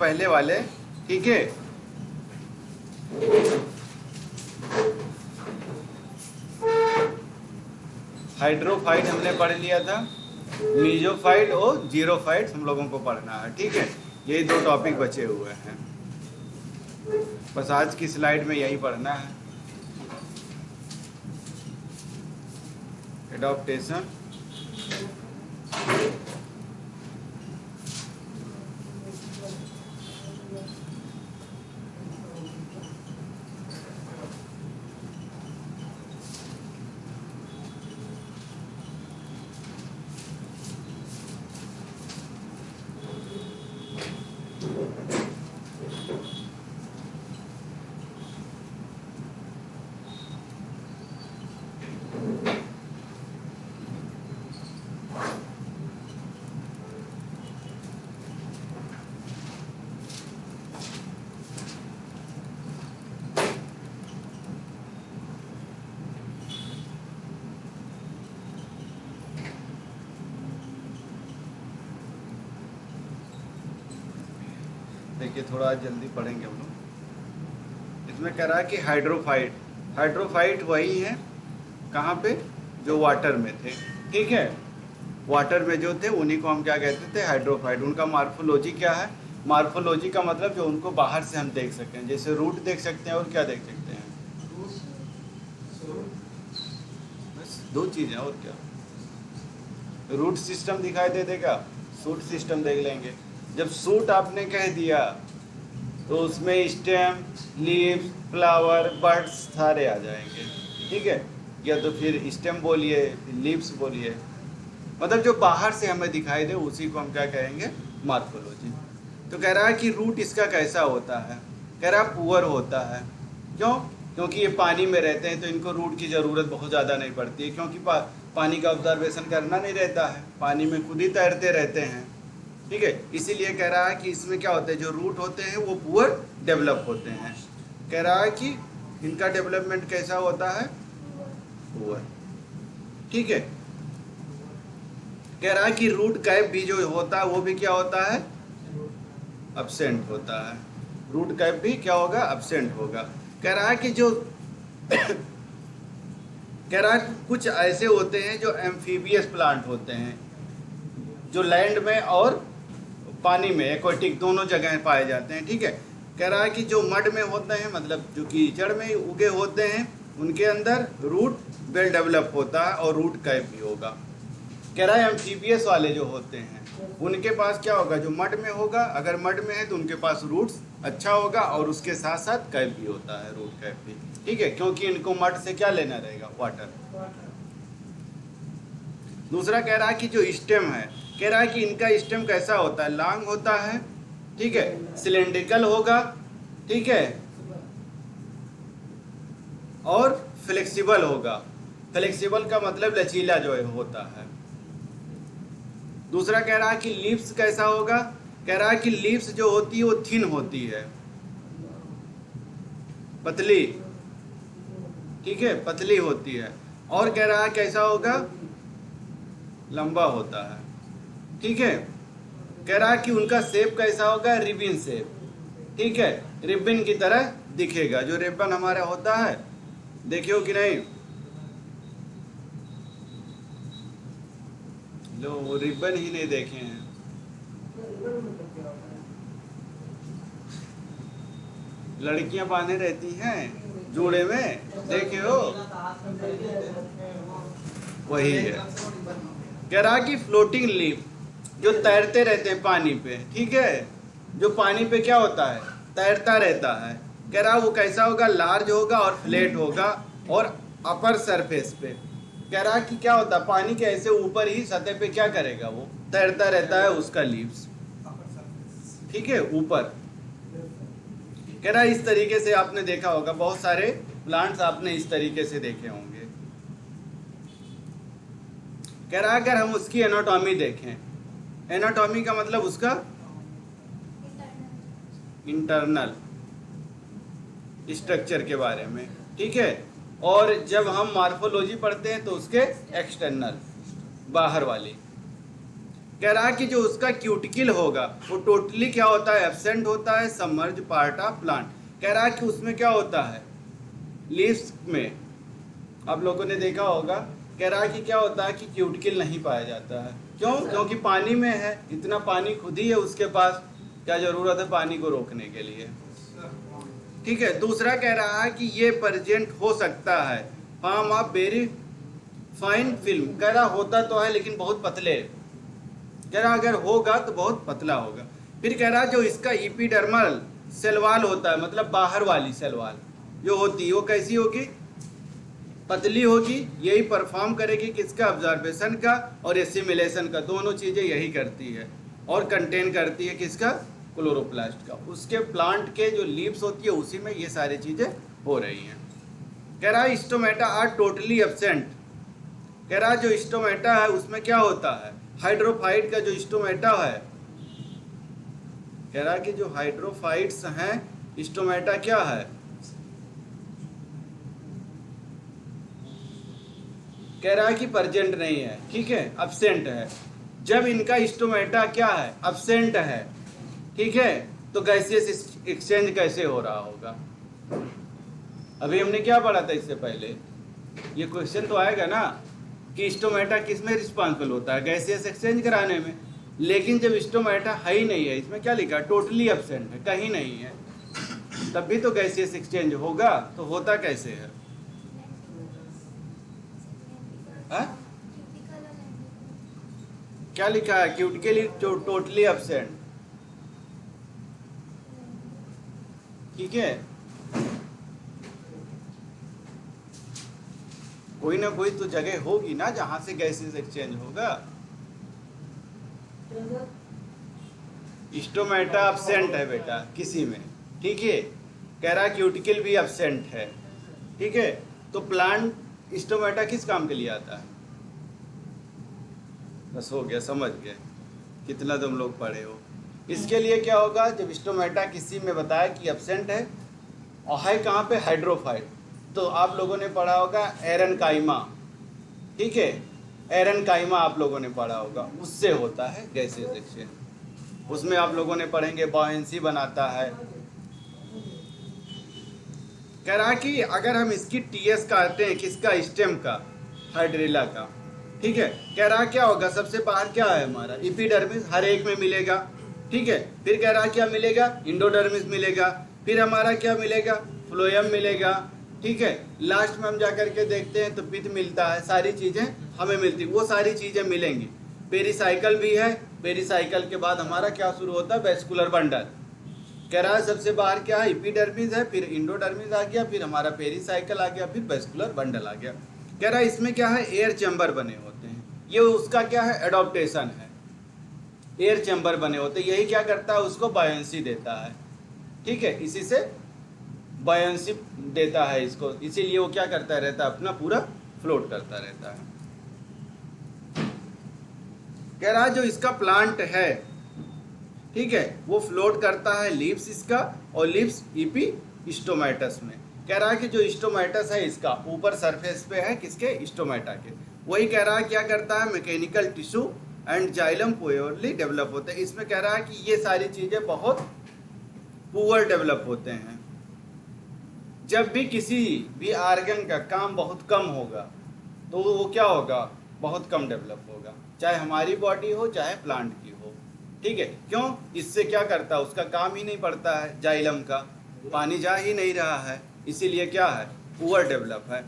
पहले वाले, ठीक है। हाइड्रोफाइट हमने पढ़ लिया था, मीजोफाइट और जीरोफाइट हम लोगों को पढ़ना है, ठीक है। यही दो टॉपिक बचे हुए हैं, बस आज की स्लाइड में यही पढ़ना है। एडॉप्टेशन, देखिए थोड़ा जल्दी पढ़ेंगे हम लोग। इसमें कह रहा है कि हाइड्रोफाइट, हाइड्रोफाइट वही है कहाँ पे, जो वाटर में थे, ठीक है। वाटर में जो थे उन्हीं को हम क्या कहते थे, हाइड्रोफाइट। उनका मार्फोलॉजी क्या है, मार्फोलॉजी का मतलब जो उनको बाहर से हम देख सकते हैं, जैसे रूट देख सकते हैं और क्या देख सकते हैं, बस दो चीज़ें और क्या। रूट सिस्टम दिखाई दे देगा, सूट सिस्टम देख लेंगे। जब सूट आपने कह दिया तो उसमें स्टेम, लीव्स, फ्लावर, बर्ड्स सारे आ जाएंगे, ठीक है। या तो फिर स्टेम बोलिए, फिर लीव्स बोलिए, मतलब जो बाहर से हमें दिखाई दे उसी को हम क्या कहेंगे, मार्फोलॉजी। तो कह रहा है कि रूट इसका कैसा होता है, कह रहा है पुअर होता है। क्यों? क्योंकि ये पानी में रहते हैं तो इनको रूट की ज़रूरत बहुत ज़्यादा नहीं पड़ती है, क्योंकि पानी का ऑब्जर्वेशन करना नहीं रहता है, पानी में खुद ही तैरते रहते हैं, ठीक है। इसीलिए कह रहा है कि इसमें क्या होता है, जो रूट होते हैं वो पुअर डेवलप होते हैं। कह रहा है कि इनका डेवलपमेंट कैसा होता है, पुअर, ठीक है। कह रहा है कि रूट कैप भी जो होता है वो भी क्या होता है, एब्सेंट होता है। रूट कैप भी क्या होगा, एब्सेंट होगा। कह रहा है कि जो कह रहा है कुछ ऐसे होते हैं जो एम्फीबियस प्लांट होते हैं, जो लैंड में और पानी में, एक्वेटिक दोनों जगह पाए जाते हैं, ठीक है। कह रहा है कि जो मड में होते हैं, मतलब जो कीचड़ में उगे होते हैं, उनके अंदर रूट वेल डेवलप होता है और रूट कैप भी होगा। कह रहा है एम्फीबियस वाले जो होते हैं उनके पास क्या होगा, जो मड में होगा, अगर मड में है तो उनके पास रूट्स अच्छा होगा और उसके साथ साथ कैप भी होता है, रूट कैप भी, ठीक है, क्योंकि इनको मड से क्या लेना रहेगा, वाटर। दूसरा कह रहा है कि जो स्टेम है, कह रहा है कि इनका स्टेम कैसा होता है, लॉन्ग होता है, ठीक है, सिलेंड्रिकल होगा, ठीक है, और फ्लेक्सिबल होगा। फ्लेक्सिबल का मतलब लचीला जो है होता है। दूसरा कह रहा है कि लीव्स कैसा होगा, कह रहा है कि लीव्स जो होती है वो थिन होती है, पतली, ठीक है, पतली होती है। और कह रहा है कैसा होगा, लंबा होता है, ठीक है। कह रहा है कि उनका शेप कैसा होगा, रिबन शेप, ठीक है, रिबन की तरह दिखेगा। जो रिबन हमारा होता है, देखे हो कि नहीं, लो वो रिबन ही नहीं देखे हैं, लड़कियां बांधे रहती हैं जोड़े में, देखे हो, वही है। कह रहा कि फ्लोटिंग लीफ, जो तैरते रहते हैं पानी पे, ठीक है, जो पानी पे क्या होता है, तैरता रहता है। कह रहा वो कैसा होगा, लार्ज होगा और फ्लैट होगा और अपर सरफेस पे। कह रहा कि क्या होता है, पानी के ऐसे ऊपर ही सतह पे क्या करेगा, वो तैरता रहता है, उसका लीव्स, ठीक है, ऊपर। कह रहा इस तरीके से आपने देखा होगा, बहुत सारे प्लांट्स आपने इस तरीके से देखे होंगे। कह रहा अगर हम उसकी एनाटॉमी देखें, एनाटॉमी का मतलब उसका इंटरनल स्ट्रक्चर के बारे में, ठीक है। और जब हम मार्फोलॉजी पढ़ते हैं तो उसके एक्सटर्नल, बाहर वाली। कह रहा है कि जो उसका क्यूटिकल होगा वो टोटली क्या होता है, एब्सेंट होता है सबमर्ज पार्ट ऑफ प्लांट। कह रहा है कि उसमें क्या होता है, लीव्स में आप लोगों ने देखा होगा, कह रहा है कि क्या होता है कि क्यूटिकल नहीं पाया जाता है। क्यों? क्योंकि पानी में है, इतना पानी खुद ही है उसके पास, क्या जरूरत है पानी को रोकने के लिए। ठीक है। दूसरा कह रहा है कि ये प्रेजेंट हो सकता है form of very fine film. कह रहा होता तो है लेकिन बहुत पतले, कह रहा अगर होगा तो बहुत पतला होगा। फिर कह रहा जो इसका इपिडर्मल सेलवाल होता है, मतलब बाहर वाली सेलवाल जो होती है वो कैसी होगी, पतली होगी। यही परफॉर्म करेगी किसका, ऑब्जर्वेशन का और एसिमिलेशन का, दोनों चीजें यही करती है और कंटेन करती है किसका, क्लोरोप्लास्ट का। उसके प्लांट के जो लीव्स होती है उसी में ये सारी चीजें हो रही हैं। कह रहा है स्टोमेटा आर टोटली एब्सेंट। कह रहा जो स्टोमेटा है उसमें क्या होता है, हाइड्रोफाइट का जो स्टोमेटा है, कह रहा कि जो हाइड्रोफाइट्स हैं स्टोमेटा क्या है, कह रहा है कि प्रेजेंट नहीं है, ठीक है, अब्सेंट है। जब इनका स्टोमेटा क्या है, अब्सेंट है, ठीक है, तो गैसियस एक्सचेंज कैसे हो रहा होगा। अभी हमने क्या पढ़ा था इससे पहले, ये क्वेश्चन तो आएगा ना कि स्टोमेटा किस में रिस्पॉन्सिबल होता है, गैसियस एक्सचेंज कराने में। लेकिन जब स्टोमेटा है ही नहीं है, इसमें क्या लिखा, टोटली एब्सेंट है, कहीं नहीं है, तब भी तो गैसियस एक्सचेंज होगा। तो होता कैसे है, हा? क्या लिखा है, क्यूटिकली टोटली एब्सेंट, ठीक है। कोई ना कोई तो जगह होगी ना जहां से गैसेस एक्सचेंज होगा। स्टोमेटा एब्सेंट है बेटा किसी में, ठीक है, कह रहा क्यूटिकल भी एब्सेंट है, ठीक है। तो प्लांट स्टोमेटा किस काम के लिए आता है, बस हो गया, समझ गए कितना तुम लोग पढ़े हो। इसके लिए क्या होगा, जब स्टोमेटा किसी में बताया कि एब्सेंट है और है कहाँ पे, हाइड्रोफाइट, तो आप लोगों ने पढ़ा होगा एरनकाइमा, ठीक है, एरनकाइमा आप लोगों ने पढ़ा होगा, उससे होता है गैसियस एक्सचेंज। उसमें आप लोगों ने पढ़ेंगे बॉयंसी बनाता है। कह रहा कि अगर हम इसकी टीएस काटते हैं किसका, स्टेम का, हाइड्रेला का, ठीक है, कह रहा क्या होगा, सबसे बाहर क्या है हमारा, एपिडर्मिस, हर एक में मिलेगा, ठीक है। फिर कह रहा क्या मिलेगा, इंडोडर्मिस मिलेगा, फिर हमारा क्या मिलेगा, फ्लोएम मिलेगा, ठीक है। लास्ट में हम जाकर के देखते हैं तो पित्त मिलता है, सारी चीजें हमें मिलती, वो सारी चीजें मिलेंगी। पेरिसाइकल भी है, पेरिसाइकल के बाद हमारा क्या शुरू होता है, वेस्कुलर बंडल। कह रहा है सबसे बाहर क्या है, एपिडर्मिस है, फिर इंडोडर्मिस आ गया, फिर हमारा पेरिसाइकल आ गया, फिर वेस्कुलर बंडल आ गया। कह रहा है इसमें क्या है, एयर चैम्बर बने होते हैं, ये उसका क्या है, एडॉप्टेशन है, एयर चैम्बर बने होते हैं। यही क्या करता है, उसको बायोंसी देता है, ठीक है, इसी से बायोंसी देता है इसको, इसीलिए वो क्या करता रहता है, अपना पूरा फ्लोट करता रहता है। कह रहा है जो इसका प्लांट है, ठीक है, वो फ्लोट करता है लीव्स इसका, और लीव्स ईपी स्टोमेटस में। कह रहा है कि जो स्टोमेटस है इसका ऊपर सरफेस पे है किसके, स्टोमेटा के। वही कह रहा है क्या करता है, mechanical tissue and xylem poorly develop होते हैं। इसमें कह रहा है कि ये सारी चीजें बहुत पुअर डेवलप होते हैं। जब भी किसी भी आर्गन का काम बहुत कम होगा तो वो क्या होगा, बहुत कम डेवलप होगा, चाहे हमारी बॉडी हो चाहे प्लांट की हो, ठीक है। क्यों, इससे क्या करता है, उसका काम ही नहीं पड़ता है, जाइलम का पानी जा ही नहीं रहा है, इसीलिए क्या है, पुअर डेवलप है।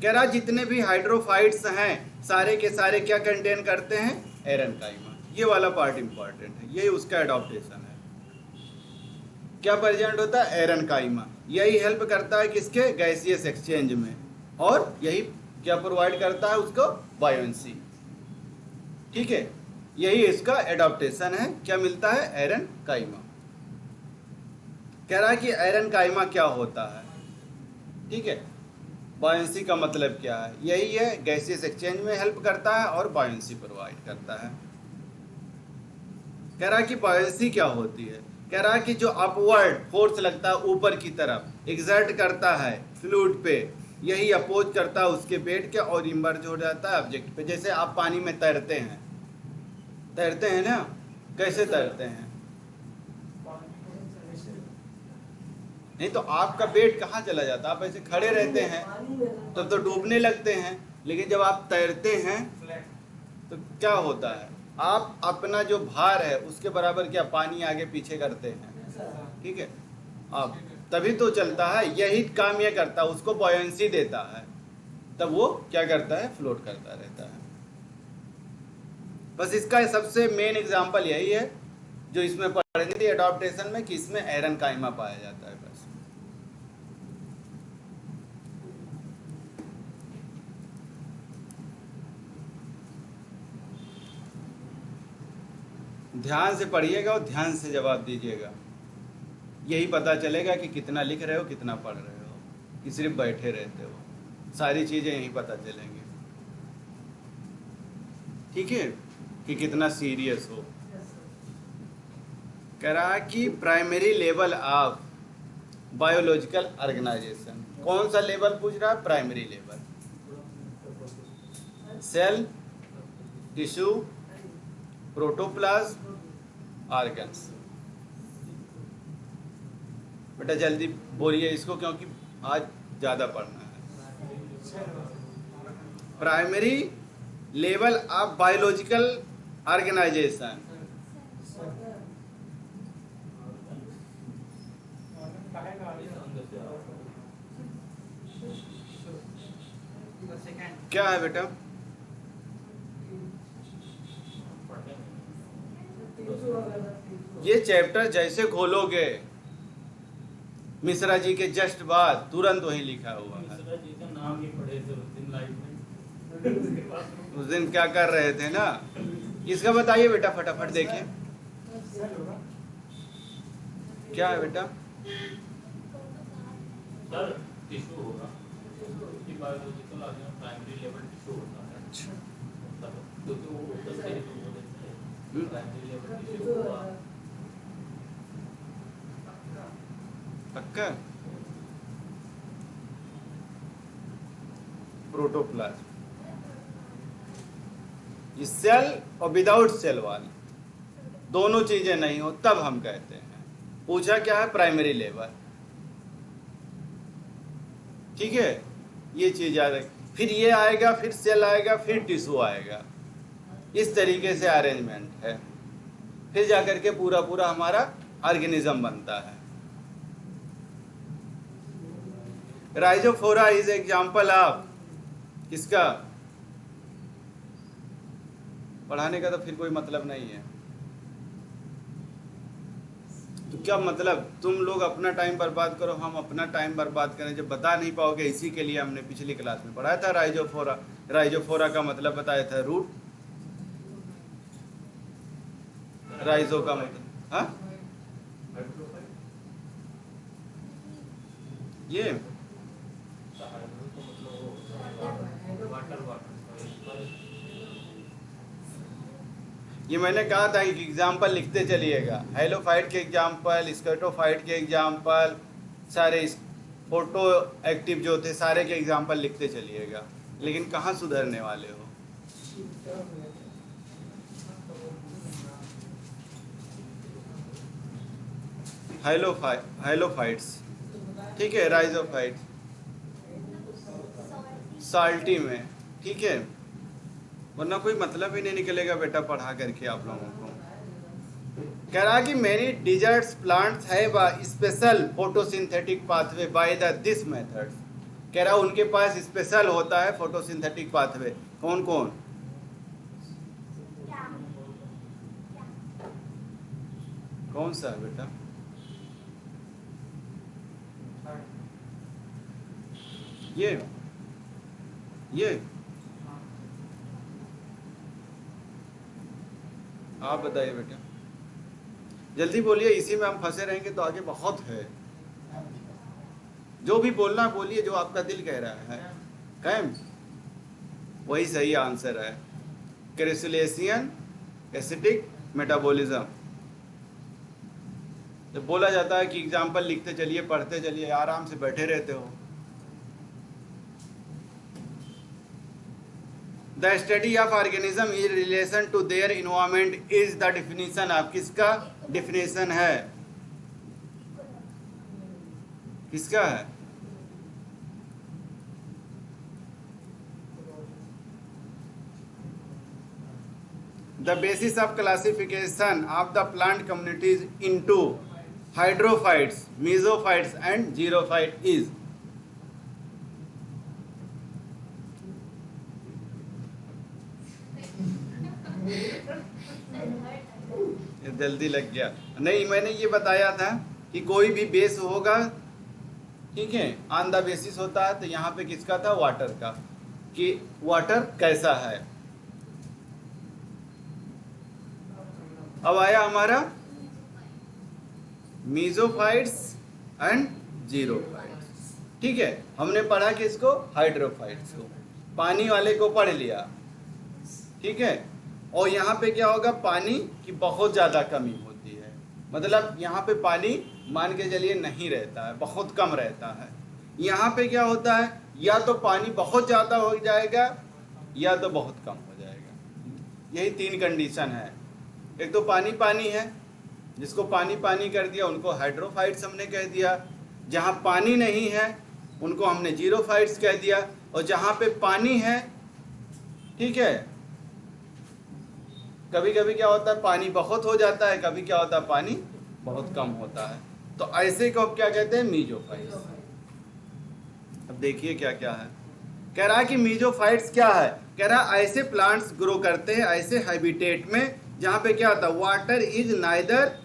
कह रहा जितने भी हाइड्रोफाइट्स हैं सारे के सारे क्या कंटेन करते हैं, एरनकाइमा। ये वाला पार्ट इंपॉर्टेंट है, यही उसका एडॉप्टेशन है। क्या प्रेजेंट होता है, एरनकाइमा। यही हेल्प करता है किसके, गैसियस एक्सचेंज में, और यही क्या प्रोवाइड करता है उसको, बायोंसी, ठीक है। यही इसका एडॉप्टेशन है, क्या मिलता है, एरनकाइमा। कह रहा है कि एरनकाइमा क्या होता है, ठीक है, बायोंसी का मतलब क्या है, यही है, गैसियस एक्सचेंज में हेल्प करता है और बायोंसी प्रोवाइड करता है। कह रहा है कि बायोंसी क्या होती है, कह रहा है कि जो अपवर्ड फोर्स लगता है ऊपर की तरफ, एग्जर्ट करता है फ्लूइड पे, यही अपोज करता है उसके वेट के और इमर्ज हो जाता है ऑब्जेक्ट पे। जैसे आप पानी में तैरते हैं तैरते हैं ना, कैसे तैरते हैं? नहीं तो आपका पेट कहाँ चला जाता? आप ऐसे खड़े रहते हैं तब तो डूबने लगते हैं, लेकिन जब आप तैरते हैं तो क्या होता है? आप अपना जो भार है उसके बराबर क्या पानी आगे पीछे करते हैं, ठीक है? अब तभी तो चलता है, यही काम ये करता है, उसको बॉयंसी देता है, तब वो क्या करता है? फ्लोट करता रहता है। बस इसका सबसे मेन एग्जांपल यही है जो इसमें पढ़नी थी एडॉप्टेशन में, कि इसमें एरन काइमा पाया जाता है। बस ध्यान से पढ़िएगा और ध्यान से जवाब दीजिएगा, यही पता चलेगा कि कितना लिख रहे हो, कितना पढ़ रहे हो, कि सिर्फ बैठे रहते हो। सारी चीज़ें यही पता चलेंगी, ठीक है, कि कितना सीरियस हो। कह रहा है कि primary level of biological organisation, कौन सा लेवल पूछ रहा है? Primary level, cell, tissue, protoplasm, organs. बेटा जल्दी बोलिए इसको, क्योंकि आज ज़्यादा पढ़ना है। Primary level of biological organisation, क्या है बेटा? ये चैप्टर जैसे खोलोगे मिश्रा जी के जस्ट बाद तुरंत वही लिखा हुआ है। मिश्रा जी का नाम ही पढ़े थे उस दिन लाइव में। उस दिन क्या कर रहे थे ना, इसका बताइए बेटा फटाफट देखें क्या है बेटा? सर टिश्यू होगा, बायोलॉजिकल प्राइमरी लेवल टिश्यू होता है। अच्छा, क्योंकि वो उसके लिए तो बोलते हैं प्राइमरी लेवल टिश्यू होगा। पक्का? प्रोटोप्लाज्म, ये सेल और विदाउट सेल वाली दोनों चीजें नहीं हो तब हम कहते हैं। पूछा क्या है? प्राइमरी लेवल, ठीक है, ये चीज याद रख। फिर ये आएगा, फिर सेल आएगा, फिर टिश्यू आएगा, इस तरीके से अरेंजमेंट है, फिर जाकर के पूरा पूरा हमारा ऑर्गेनिज्म बनता है। राइजोफोरा इज एग्जाम्पल ऑफ किसका? पढ़ाने का तो फिर कोई मतलब नहीं है, तो क्या मतलब? तुम लोग अपना टाइम बर्बाद करो, हम अपना टाइम बर्बाद करें जब बता नहीं पाओगे। इसी के लिए हमने पिछली क्लास में पढ़ाया था राइजोफोरा। राइजोफोरा का मतलब बताया था रूट, राइजो का मतलब हाँ ये ये मैंने कहा था कि एग्जाम्पल लिखते चलिएगा। हेलोफाइट के एग्जाम्पल, स्कर्टोफाइट के एग्जाम्पल, सारे फोटो एक्टिव जो थे सारे के एग्जाम्पल लिखते चलिएगा। लेकिन कहाँ सुधरने वाले हो? हेलोफाइट्स, ठीक है, राइजोफाइट्स साल्टी में, ठीक है, वरना कोई मतलब ही नहीं निकलेगा बेटा पढ़ा करके आप लोगों को। कह रहा कि many deserts plants have a special photosynthetic pathway by the this methods. कह रहा उनके पास स्पेशल होता है फोटोसिंथेटिक पाथवे। कौन कौन? कौन सा है बेटा? ये आप बताइए बेटा, जल्दी बोलिए, इसी में हम फंसे रहेंगे तो आगे बहुत है। जो भी बोलना बोलिए, जो आपका दिल कह रहा है। कैम वही सही आंसर है, क्रेसुलेशियन एसिटिक मेटाबॉलिज्म। जब बोला जाता है कि एग्जाम्पल लिखते चलिए, पढ़ते चलिए, आराम से बैठे रहते हो। The study of organism in relation to their environment is the definition of, किसका डिफिनेशन है, किसका है? The basis of classification of the plant communities into hydrophytes, mesophytes and xerophyte is. जल्दी लग गया नहीं, मैंने ये बताया था कि कोई भी बेस होगा, ठीक है, ऑन द बेसिस होता है। तो यहाँ पे किसका था? वाटर का, कि वाटर कैसा है। अब आया हमारा मीजोफाइट्स एंड जीरोफाइट्स, ठीक है। हमने पढ़ा किसको? हाइड्रोफाइट्स को, पानी वाले को पढ़ लिया, ठीक है। और यहाँ पे क्या होगा? पानी की बहुत ज़्यादा कमी होती है, मतलब यहाँ पे पानी मान के चलिए नहीं रहता है, बहुत कम रहता है। यहाँ पे क्या होता है? या तो पानी बहुत ज़्यादा हो जाएगा या तो बहुत कम हो जाएगा। यही तीन कंडीशन है। एक तो पानी पानी है, जिसको पानी पानी कर दिया उनको हाइड्रोफाइट्स हमने कह दिया। जहाँ पानी नहीं है उनको हमने जीरोफाइट्स कह दिया। और जहाँ पे पानी है, ठीक है, कभी कभी क्या होता है? पानी बहुत हो जाता है, कभी क्या होता है? पानी बहुत कम होता है। तो ऐसे को अब क्या कहते हैं? मीजोफाइट्स। अब देखिए क्या क्या है। कह रहा है कि मीजोफाइट्स क्या है? कह रहा है ऐसे प्लांट्स ग्रो करते हैं ऐसे हैबिटेट में जहाँ पे क्या होता है? Water is neither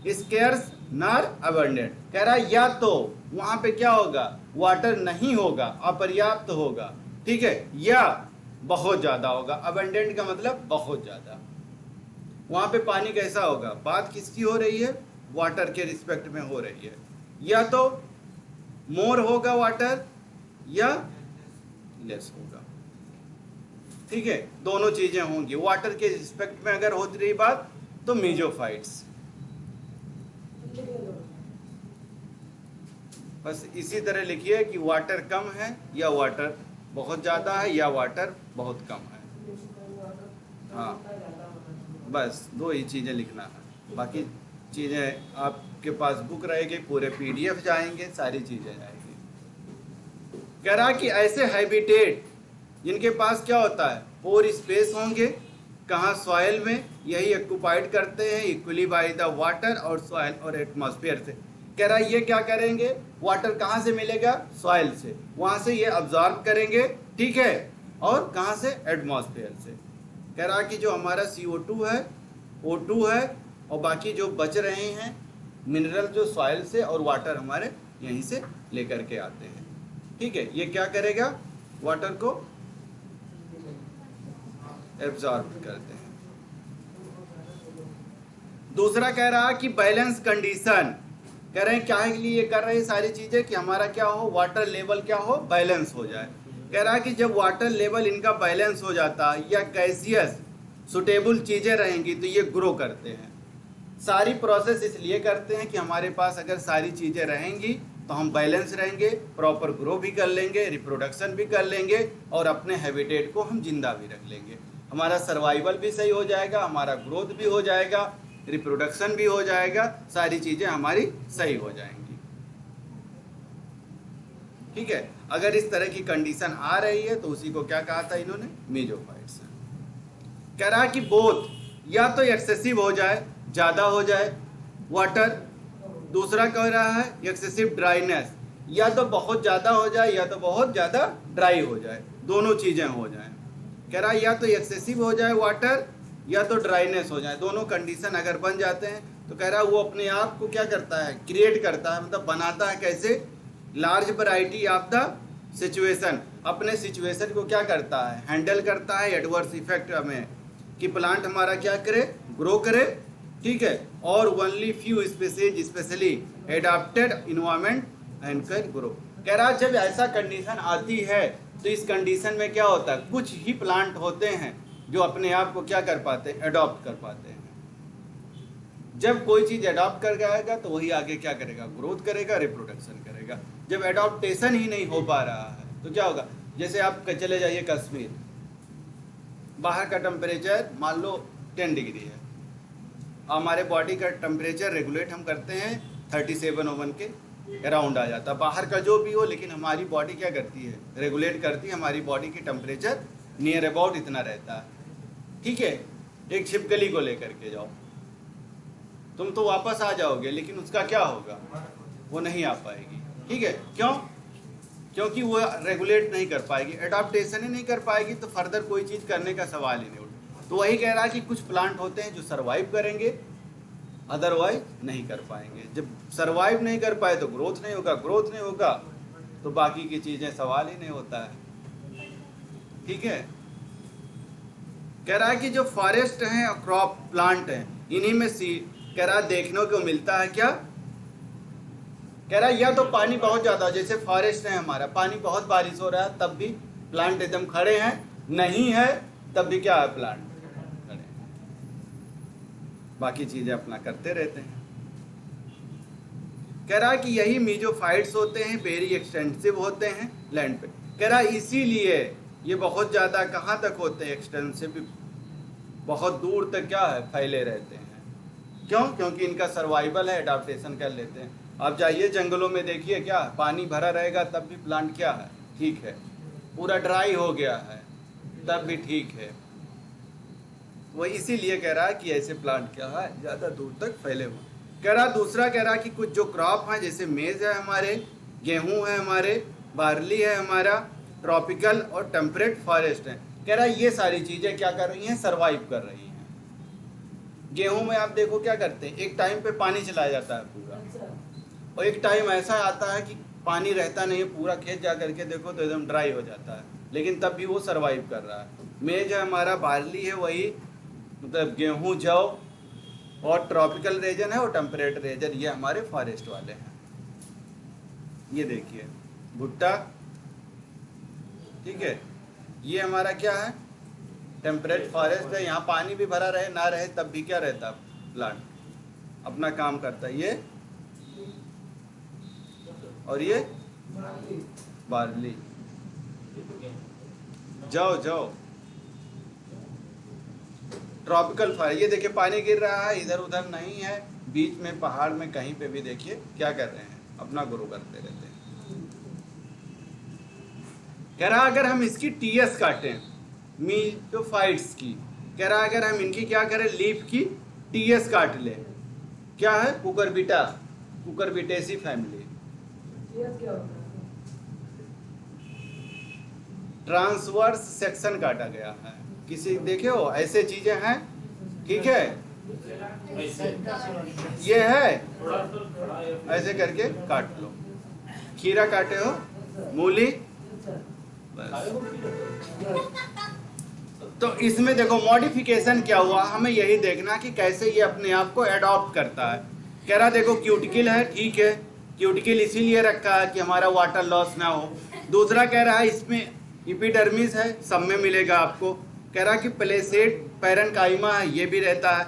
scarce nor abundant. कह रहा है या तो वहाँ पे क्या होगा? वाटर नहीं होगा, अपर्याप्त होगा, ठीक है, या बहुत ज़्यादा होगा। अबंडेंट का मतलब बहुत ज़्यादा। वहाँ पे पानी कैसा होगा? बात किसकी हो रही है? वाटर के रिस्पेक्ट में हो रही है। या तो मोर होगा वाटर या लेस होगा, ठीक है, दोनों चीजें होंगी। वाटर के रिस्पेक्ट में अगर होती रही बात तो मीजोफाइट्स। बस इसी तरह लिखिए कि वाटर कम है या वाटर बहुत ज़्यादा है या वाटर बहुत कम है। हाँ, बस दो ही चीज़ें लिखना है, बाकी चीज़ें आपके पास बुक रहेगी, पूरे PDF जाएंगे, सारी चीज़ें जाएंगी। कह रहा कि ऐसे हैबिटेट जिनके पास क्या होता है? पोर स्पेस होंगे, कहाँ? सॉइल में। यही ऑक्युपाइड करते हैं इक्वली बाय द वाटर और सॉइल और एटमॉस्फेयर से। कह रहा है ये क्या करेंगे? वाटर कहाँ से मिलेगा? सॉइल से, वहाँ से ये अब्जॉर्ब करेंगे, ठीक है, और कहाँ से? एटमॉस्फेयर से। कह रहा कि जो हमारा CO2 है, O2 है, और बाकी जो बच रहे हैं मिनरल जो सॉइल से और वाटर हमारे यहीं से लेकर के आते हैं, ठीक है। ये क्या करेगा? वाटर को एब्जॉर्ब करते हैं। दूसरा कह रहा कि बैलेंस कंडीशन। कह रहे हैं क्या है के लिए ये कर रहे हैं सारी चीजें? कि हमारा क्या हो? वाटर लेवल क्या हो? बैलेंस हो जाए। कह रहा कि जब वाटर लेवल इनका बैलेंस हो जाता है या गैसियस सुटेबल चीजें रहेंगी तो ये ग्रो करते हैं। सारी प्रोसेस इसलिए करते हैं कि हमारे पास अगर सारी चीजें रहेंगी तो हम बैलेंस रहेंगे, प्रॉपर ग्रो भी कर लेंगे, रिप्रोडक्शन भी कर लेंगे और अपने हैबिटेट को हम जिंदा भी रख लेंगे। हमारा सर्वाइवल भी सही हो जाएगा, हमारा ग्रोथ भी हो जाएगा, रिप्रोडक्शन भी हो जाएगा, सारी चीजें हमारी सही हो जाएंगी, ठीक है। अगर इस तरह की कंडीशन आ रही है तो उसी को क्या कहा था इन्होंने? मीजोफाइट्स। कह रहा कि बोथ, या तो एक्सेसिव हो जाए, ज्यादा हो जाए वाटर। दूसरा कह रहा है एक्सेसिव ड्राइनेस, या तो बहुत ज्यादा हो जाए या तो बहुत ज्यादा ड्राई हो जाए, दोनों चीजें हो जाए। कह रहा है या तो एक्सेसिव हो जाए वाटर या तो ड्राइनेस हो जाए, दोनों कंडीशन अगर बन जाते हैं तो कह रहा है वो अपने आप को क्या करता है? क्रिएट करता है, मतलब बनाता है। कैसे? Large variety of the situation, अपने सिचुएशन को क्या करता है? हैंडल करता है एडवर्स इफेक्ट में, कि प्लांट हमारा क्या करे? ग्रो करे, ठीक है, और only few species specially adapted environment and can grow. कह रहा जब ऐसा कंडीशन आती है तो इस कंडीशन में क्या होता है? कुछ ही प्लांट होते हैं जो अपने आप को क्या कर पाते हैं? अडॉप्ट कर पाते हैं। जब कोई चीज अडॉप्ट कर जाएगा तो वही आगे क्या करेगा? ग्रोथ करेगा, रिप्रोडक्शन करेगा। जब अडॉप्टेशन ही नहीं हो पा रहा है तो क्या होगा? जैसे आप चले जाइए कश्मीर, बाहर का टेम्परेचर मान लो 10 डिग्री है, हमारे बॉडी का टेम्परेचर रेगुलेट हम करते हैं 37 ओवन के अराउंड आ जाता है, बाहर का जो भी हो, लेकिन हमारी बॉडी क्या करती है, रेगुलेट करती है, हमारी बॉडी की टेम्परेचर नियर अबाउट इतना रहता है। ठीक है, एक छिपकली को लेकर के जाओ, तुम तो वापस आ जाओगे, लेकिन उसका क्या होगा, वो नहीं आ पाएगी। ठीक है, क्यों? क्योंकि वो रेगुलेट नहीं कर पाएगी, एडाप्टेशन ही नहीं कर पाएगी, तो फर्दर कोई चीज़ करने का सवाल ही नहीं उठता। तो वही कह रहा है कि कुछ प्लांट होते हैं जो सरवाइव करेंगे, अदरवाइज नहीं कर पाएंगे। जब सरवाइव नहीं कर पाए तो ग्रोथ नहीं होगा, ग्रोथ नहीं होगा तो बाकी की चीज़ें सवाल ही नहीं होता है। ठीक है, कह रहा है कि जो फॉरेस्ट हैं और क्रॉप प्लांट हैं, इन्हीं में कह रहा है देखने को मिलता है क्या, कह रहा है या तो पानी बहुत ज़्यादा, जैसे फॉरेस्ट है हमारा, पानी बहुत बारिश हो रहा है तब भी प्लांट एकदम खड़े हैं, नहीं है तब भी क्या है, प्लांट खड़े हैं, बाकी चीज़ें अपना करते रहते हैं। कह रहा है कि यही मीजोफाइट्स होते हैं, वेरी एक्सटेंसिव होते हैं लैंड पे। कह रहा है इसीलिए ये बहुत ज़्यादा कहाँ तक होते हैं, एक्सटेंसिव, बहुत दूर तक क्या है, फैले रहते हैं। क्यों? क्योंकि इनका सर्वाइवल है, एडाप्टेशन कर लेते हैं। आप जाइए जंगलों में देखिए, क्या पानी भरा रहेगा तब भी प्लांट क्या है, ठीक है, पूरा ड्राई हो गया है तब भी ठीक है। वो इसीलिए कह रहा है कि ऐसे प्लांट क्या है, ज़्यादा दूर तक फैले हुए। कह रहा दूसरा, कह रहा कि कुछ जो क्रॉप हैं, जैसे मेज है हमारे, गेहूं है हमारे, बार्ली है हमारा, ट्रॉपिकल और टेम्परेट फॉरेस्ट है, कह रहा ये सारी चीज़ें क्या कर रही हैं, सर्वाइव कर रही हैं। गेहूं में आप देखो क्या करते हैं, एक टाइम पे पानी चलाया जाता है पूरा, और एक टाइम ऐसा आता है कि पानी रहता नहीं है, पूरा खेत जा करके देखो तो एकदम ड्राई हो जाता है, लेकिन तब भी वो सर्वाइव कर रहा है। मेज है हमारा, बार्ली है, वही मतलब गेहूं, जौ, और ट्रॉपिकल रीजन है और टेम्परेट रीजन, ये हमारे फॉरेस्ट वाले हैं। ये देखिए भुट्टा, ठीक है, ये हमारा क्या है, टेम्परेट फॉरेस्ट है, यहाँ पानी भी भरा रहे ना रहे तब भी क्या रहता है, प्लांट अपना काम करता है। ये और ये बार्ली, जाओ जाओ, ट्रॉपिकल फायर, ये देखिए पानी गिर रहा है, इधर उधर नहीं है, बीच में पहाड़ में कहीं पे भी देखिए क्या कर रहे हैं, अपना ग्रो करते रहते हैं। कह रहा अगर हम इसकी टीएस काटें, मीजोफाइट्स की, कह रहा अगर हम इनकी क्या करें, लीफ की टीएस काट ले, क्या है, Cucurbita, Cucurbitaceae family, transverse section काटा गया है। किसी देखे हो ऐसे चीजें हैं, ठीक है, ये है, ऐसे करके काट लो, खीरा काटे हो, मूली, तो इसमें देखो मॉडिफिकेशन क्या हुआ, हमें यही देखना कि कैसे ये अपने आप को एडॉप्ट करता है। कह रहा देखो क्यूटिकल है, ठीक है, क्यूटिकल इसीलिए रखा है कि हमारा वाटर लॉस ना हो। दूसरा कह रहा है इसमें एपिडर्मिस है, सब में मिलेगा आपको। कह रहा कि प्लेसेट पैरेन्काइमा है, ये भी रहता है।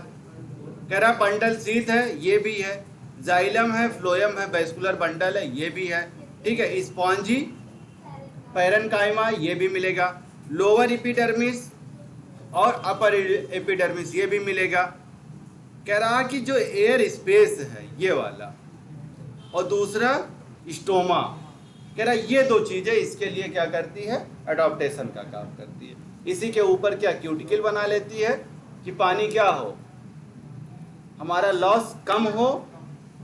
कह रहा बंडल सीथ है, ये भी है। जाइलम है, फ्लोएम है, वेस्कुलर बंडल है, ये भी है, ठीक है। स्पॉन्जी पैरेन्काइमा, ये भी मिलेगा। लोअर एपिडर्मिस और अपर एपिडर्मिस, ये भी मिलेगा। कह रहा कि जो एयर स्पेस है ये वाला, और दूसरा स्टोमा, कह रहा ये दो चीजें इसके लिए क्या करती है, एडॉप्टेशन का काम करती है। इसी के ऊपर क्या क्यूटिकल बना लेती है कि पानी क्या हो, हमारा लॉस कम हो,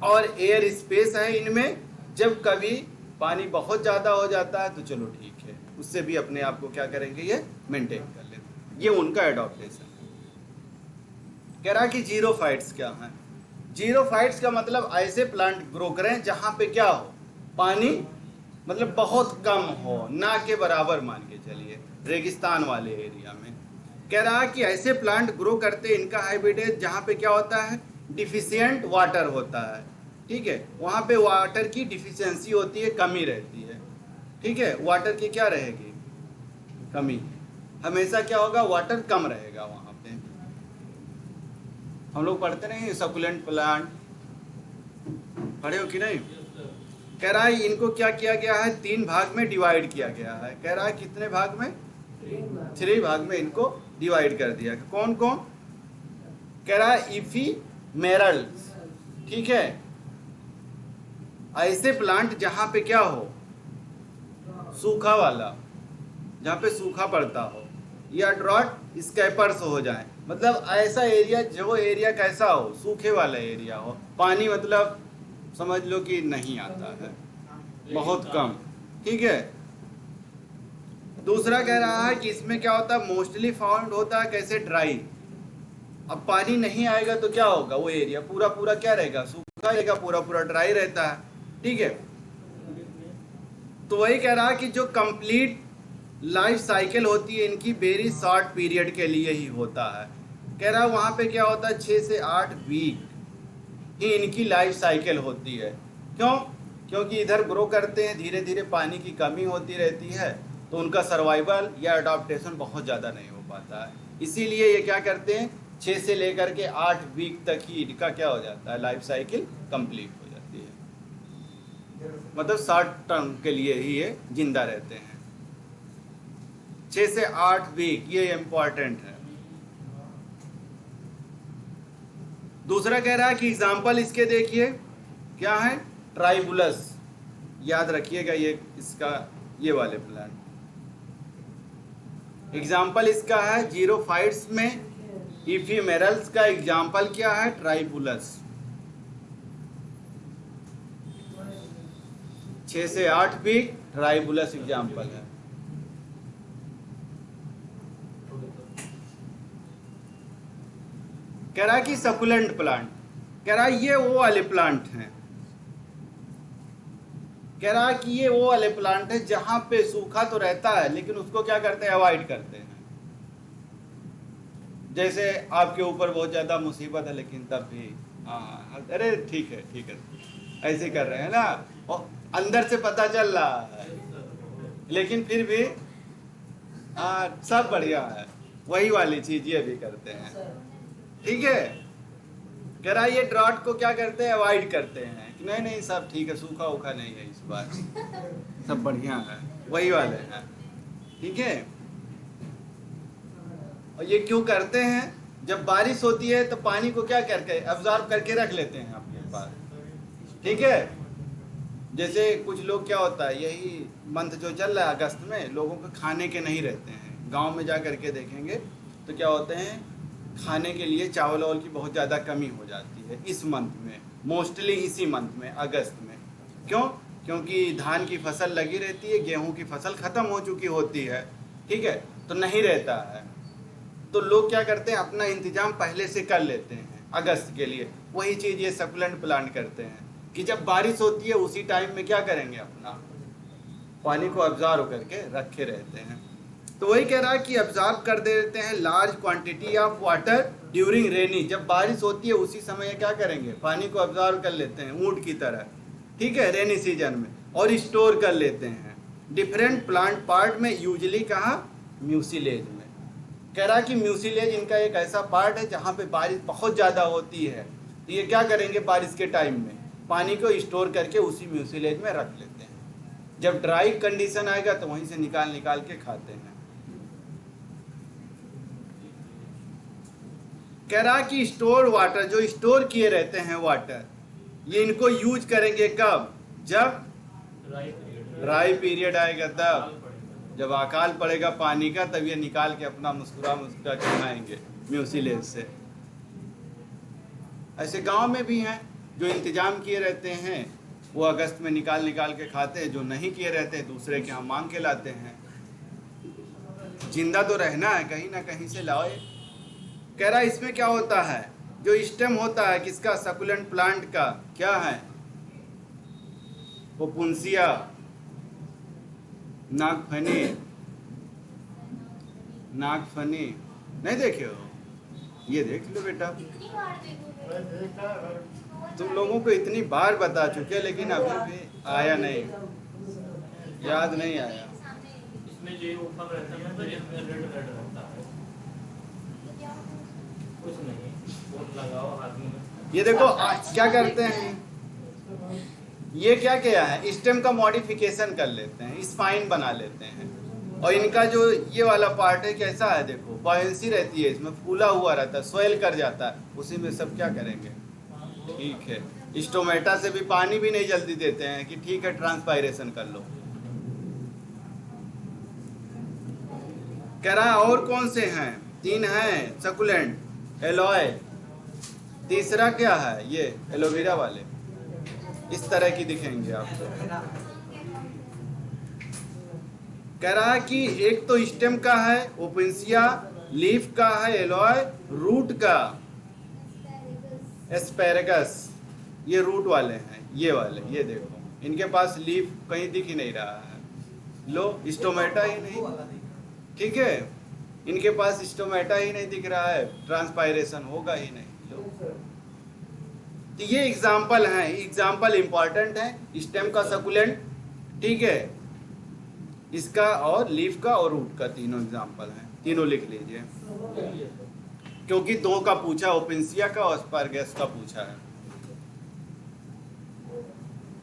और एयर स्पेस है इनमें, जब कभी पानी बहुत ज़्यादा हो जाता है तो चलो ठीक है, उससे भी अपने आप को क्या करेंगे, ये मेंटेन कर लेते हैं। ये उनका एडॉप्टेशन। कह रहा कि जीरोफाइट्स क्या है, जीरोफाइट्स का मतलब ऐसे प्लांट ग्रो करें जहाँ पे क्या हो, पानी मतलब बहुत कम हो, ना के बराबर मान के चलिए, रेगिस्तान वाले एरिया में। कह रहा कि ऐसे प्लांट ग्रो करते, इनका हैबिटेट जहाँ पे क्या होता है, डिफिशियंट वाटर होता है, ठीक है, वहाँ पे वाटर की डिफिशियंसी होती है, कमी रहती है, ठीक है, वाटर की क्या रहेगी, कमी, हमेशा क्या होगा, वाटर कम रहेगा वहाँ पे। हम लोग पढ़ते नहीं सकुलेंट प्लांट, पढ़े हो कि नहीं। कह रहा है इनको क्या किया गया है, 3 भाग में डिवाइड किया गया है। कह रहा है कितने भाग में, 3 भाग में इनको डिवाइड कर दिया। कौन कौन? कह रहा है इफीमेरल्स, ठीक है, ऐसे प्लांट जहां पे क्या हो, सूखा वाला, जहां पे सूखा पड़ता हो, या ड्रॉट स्कैपर्स हो जाए, मतलब ऐसा एरिया, जो एरिया कैसा हो, सूखे वाला एरिया हो, पानी मतलब समझ लो कि नहीं आता है, बहुत कम, ठीक है। दूसरा कह रहा है कि इसमें क्या होता है, मोस्टली फाउंड होता है कैसे, ड्राई। अब पानी नहीं आएगा तो क्या होगा, वो एरिया पूरा पूरा क्या रहेगा, सूखा रहेगा, पूरा पूरा ड्राई रहता है, ठीक है। तो वही कह रहा है कि जो कंप्लीट लाइफ साइकिल होती है इनकी वेरी शॉर्ट पीरियड के लिए ही होता है। कह रहा है वहाँ पे क्या होता है, 6 से 8 वीक ही इनकी लाइफ साइकिल होती है। क्यों? क्योंकि इधर ग्रो करते हैं, धीरे धीरे पानी की कमी होती रहती है, तो उनका सर्वाइवल या अडॉप्टेशन बहुत ज़्यादा नहीं हो पाता है। इसीलिए ये क्या करते हैं, 6 से लेकर के 8 वीक तक ही इनका क्या हो जाता है, लाइफ साइकिल कंप्लीट हो जाती है, मतलब शॉर्ट टर्म के लिए ही ये जिंदा रहते हैं। 6 से 8 वीक, ये इम्पॉर्टेंट है। दूसरा कह रहा है कि एग्जाम्पल इसके देखिए क्या है, ट्राइबुलस, याद रखिएगा ये इसका, ये वाले प्लांट एग्जाम्पल इसका है। जीरोफाइट्स में इफीमेरल्स का एग्जाम्पल क्या है, ट्राइबुलस। 6 से 8 वीक ट्राइबुलस एग्जाम्पल है। कह रहा है कि सकुलेंट प्लांट, कह रहा है ये वो वाले प्लांट हैं, कह रहा है कि ये वो वाले प्लांट है जहां पे सूखा तो रहता है लेकिन उसको क्या करते हैं, अवॉइड करते हैं। जैसे आपके ऊपर बहुत ज्यादा मुसीबत है लेकिन तब भी हाँ, अरे ठीक है ठीक है, ऐसे कर रहे हैं ना, और अंदर से पता चल रहा है लेकिन फिर भी सब बढ़िया है, वही वाली चीज ये भी करते हैं, ठीक है। कह रहा है ये ड्रॉट को क्या करते हैं, अवॉइड करते हैं कि नहीं नहीं सब ठीक है, सूखा उखा नहीं है इस बार, सब बढ़िया है, वही वाले हैं, ठीक है। और ये क्यों करते हैं, जब बारिश होती है तो पानी को क्या करके अब्जॉर्ब करके रख लेते हैं अपने पास, ठीक है। जैसे कुछ लोग क्या होता है, यही मंथ जो चल रहा है अगस्त में, लोगों को खाने के नहीं रहते हैं, गांव में जा करके देखेंगे तो क्या होते हैं, खाने के लिए चावल वावल की बहुत ज़्यादा कमी हो जाती है इस मंथ में, मोस्टली इसी मंथ में, अगस्त में। क्यों? क्योंकि धान की फसल लगी रहती है, गेहूं की फसल ख़त्म हो चुकी होती है, ठीक है, तो नहीं रहता है, तो लोग क्या करते हैं, अपना इंतजाम पहले से कर लेते हैं अगस्त के लिए। वही चीज़ ये सकुलेंट प्लांट करते हैं कि जब बारिश होती है उसी टाइम में क्या करेंगे, अपना पानी को अब्जॉर्व करके रखे रहते हैं। तो वही कह रहा है कि अब्जॉर्व कर देते हैं large quantity of water during रेनी, जब बारिश होती है उसी समय क्या करेंगे, पानी को अब्जॉर्व कर लेते हैं ऊंट की तरह, ठीक है, रेनी सीजन में, और स्टोर कर लेते हैं डिफरेंट प्लांट पार्ट में, यूजली कहाँ, म्यूसिलेज में। कह रहा है कि म्यूसिलेज इनका एक ऐसा पार्ट है जहाँ पे बारिश बहुत ज़्यादा होती है, तो ये क्या करेंगे, बारिश के टाइम में पानी को स्टोर करके उसी म्यूसिलेज में रख लेते हैं, जब ड्राई कंडीशन आएगा तो वहीं से निकाल के खाते हैं। कह रहा कि स्टोर वाटर, जो स्टोर किए रहते हैं वाटर, ये इनको यूज करेंगे कब, जब ड्राई पीरियड आएगा, तब जब अकाल पड़ेगा पानी का, तब ये निकाल के अपना मुस्कुरा के खाएंगे म्यूसिलेज से। ऐसे गांव में भी हैं जो इंतजाम किए रहते हैं, वो अगस्त में निकाल के खाते हैं, जो नहीं किए रहते हैं दूसरे के यहाँ मांग के लाते हैं। जिंदा तो रहना है, कहीं ना कहीं से लाए। कह रहा है इसमें क्या होता है, जो स्टेम होता है किसका, सकुलेंट प्लांट का, क्या है, ओपुंसिया, नागफनी, नहीं देखे हो, ये देख लो बेटा, तुम लोगों को इतनी बार बता चुके लेकिन अभी भी आया नहीं, याद नहीं आया। इसमें जो ऊपर रहता है ना, इसमें रेड रहता है, कुछ नहीं, वोट लगाओ हाथ में। ये देखो क्या करते हैं, ये क्या किया है, स्टेम का मॉडिफिकेशन कर लेते हैं, स्पाइन बना लेते हैं, और इनका जो ये वाला पार्ट है कैसा है, देखो बॉयंसी रहती है इसमें, फूला हुआ रहता है, स्वेल कर जाता है, उसी में सब क्या करेंगे, ठीक है। स्टोमेटा से भी पानी भी नहीं जल्दी देते हैं कि ठीक है ट्रांसपायरेशन कर लो। कह रहा है और कौन से हैं, 3 हैं सकुलेंट, एलोय, तीसरा क्या है ये एलोवेरा वाले, इस तरह की दिखेंगे आपको। कह रहा है कि एक तो स्टेम का है ओपेंसिया, लीफ का है एलोय, रूट का एस्पेरेगस, ये रूट वाले हैं, ये वाले, ये देखो इनके पास लीफ कहीं दिख ही नहीं रहा है, लो स्टोमेटा ही नहीं, ठीक है, इनके पास स्टोमेटा ही नहीं दिख रहा है, ट्रांसपायरेशन होगा ही नहीं, लो। तो ये एग्जाम्पल हैं, एग्जाम्पल इंपॉर्टेंट है, स्टेम का सकुलेंट, ठीक है, इसका और लीफ का और रूट का, तीनों एग्जाम्पल हैं, तीनों लिख लीजिए, क्योंकि 2 का पूछा, ओपेंसिया का और एस्पैरगस का पूछा है।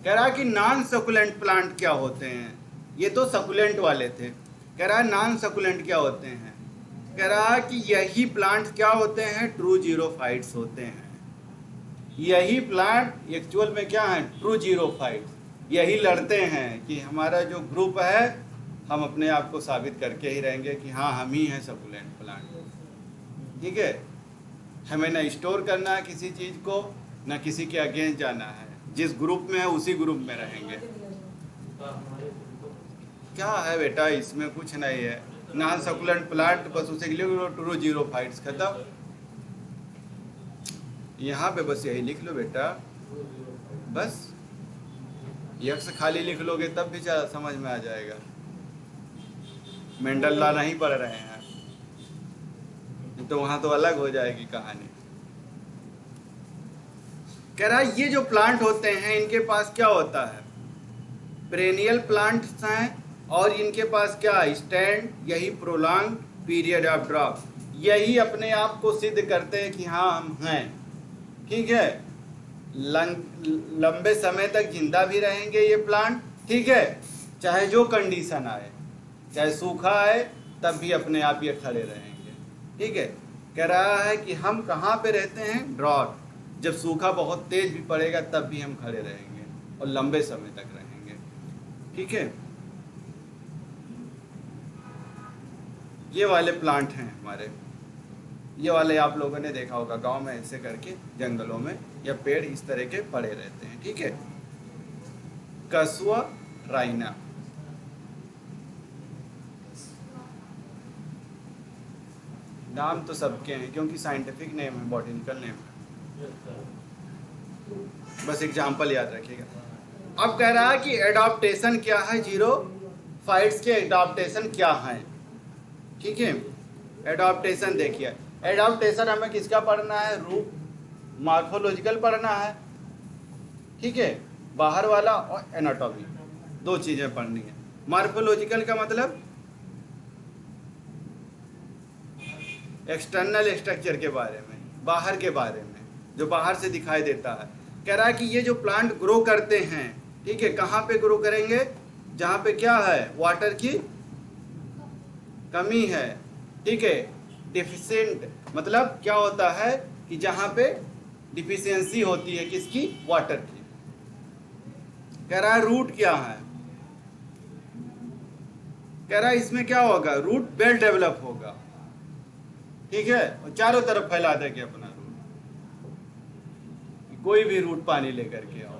कह रहा है कि नॉन सकुलेंट प्लांट क्या होते हैं, ये तो सकुलेंट वाले थे, कह रहा है नॉन सकुलेंट क्या होते हैं, कह रहा है कि यही प्लांट क्या होते हैं, ट्रू जीरोफाइट्स होते हैं। यही प्लांट एक्चुअल में क्या है, ट्रू जीरोफाइट्स, यही लड़ते हैं कि हमारा जो ग्रुप है हम अपने आप को साबित करके ही रहेंगे कि हाँ हम ही हैं सकुलेंट प्लांट, ठीक है। हमें ना स्टोर करना है किसी चीज़ को, ना किसी के अगेंस्ट जाना है, जिस ग्रुप में है उसी ग्रुप में रहेंगे। क्या है बेटा इसमें, कुछ नहीं है, नॉन सकुलेंट प्लांट, बस उसे लिख लो ट्रू जीरोफाइट्स, खत्म। यहाँ पे बस यही लिख लो बेटा, बस यक्स खाली लिख लोगे तब भी समझ में आ जाएगा। मेंडल लॉ नहीं पढ़ रहे हैं तो वहां तो अलग हो जाएगी कहानी। कह रहा है ये जो प्लांट होते हैं इनके पास क्या होता है, पेरेनियल प्लांट्स हैं, और इनके पास क्या स्टैंड, यही प्रोलॉन्ग पीरियड ऑफ ड्रॉप, यही अपने आप को सिद्ध करते हैं कि हाँ हम हैं, ठीक है। लंबे समय तक जिंदा भी रहेंगे ये प्लांट, ठीक है, चाहे जो कंडीशन आए, चाहे सूखा आए तब भी अपने आप ये खड़े रहेंगे, ठीक है। कह रहा है कि हम कहाँ पे रहते हैं, ड्रॉट, जब सूखा बहुत तेज भी पड़ेगा तब भी हम खड़े रहेंगे और लंबे समय तक रहेंगे, ठीक है। ये वाले प्लांट हैं हमारे, ये वाले आप लोगों ने देखा होगा गांव में ऐसे करके जंगलों में या पेड़ इस तरह के पड़े रहते हैं, ठीक है। कसुआ राइना, नाम तो सबके हैं क्योंकि साइंटिफिक नेम है, बॉटनिकल नेम है, बस एग्जाम्पल याद रखिएगा। अब कह रहा है कि एडाप्टेशन क्या है, जीरोफाइट्स के एडाप्टेशन क्या है, ठीक है। एडाप्टेशन देखिए, एडाप्टेशन हमें किसका पढ़ना है, रूट मॉर्फोलॉजिकल पढ़ना है, ठीक है, बाहर वाला और एनाटॉमी, 2 चीजें पढ़नी है। मॉर्फोलॉजिकल का मतलब एक्सटर्नल स्ट्रक्चर के बारे में, बाहर के बारे में, जो बाहर से दिखाई देता है। कह रहा है कि ये जो प्लांट ग्रो करते हैं, ठीक है, कहाँ पे ग्रो करेंगे, जहाँ पे क्या है, वाटर की कमी है, ठीक है। डिफिशिएंट मतलब क्या होता है कि जहाँ पे डिफिशियंसी होती है किसकी, वाटर की। कह रहा है रूट क्या है, कह रहा है इसमें क्या होगा, रूट वेल डेवलप होगा, ठीक है, और चारों तरफ फैला देंगे अपना रूट। कोई भी रूट पानी लेकर के आओ,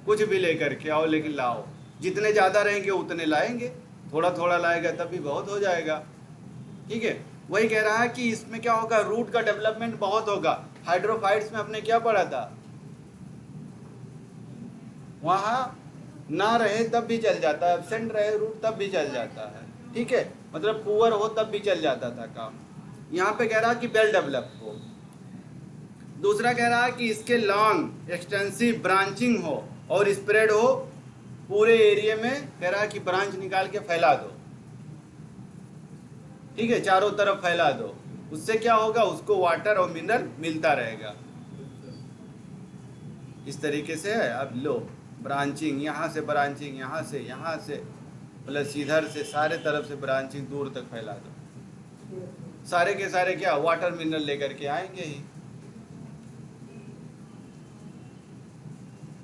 कुछ भी लेकर के आओ, लेकिन लाओ, जितने ज्यादा रहेंगे उतने लाएंगे, थोड़ा थोड़ा लाएगा तब भी बहुत हो जाएगा, ठीक है। वही कह रहा है कि इसमें क्या होगा, रूट का डेवलपमेंट बहुत होगा। हाइड्रोफाइट्स में हमने क्या पढ़ा था, वहां ना रहे तब भी चल जाता है, एब्सेंट रहे रूट तब भी चल जाता है, ठीक है, मतलब पुअर हो तब भी चल जाता था काम। यहाँ पे कह रहा है कि वेल डेवलप हो। दूसरा कह रहा है कि इसके लॉन्ग एक्सटेंसिव ब्रांचिंग हो और स्प्रेड हो पूरे एरिया में, कह रहा है कि ब्रांच निकाल के फैला दो, ठीक है, चारों तरफ फैला दो, उससे क्या होगा, उसको वाटर और मिनरल मिलता रहेगा। इस तरीके से है। अब लो ब्रांचिंग, यहाँ से ब्रांचिंग, यहाँ से प्लस इधर से सारे तरफ से ब्रांचिंग दूर तक फैला दो। सारे के सारे क्या वाटर मिनरल लेकर के आएंगे ही।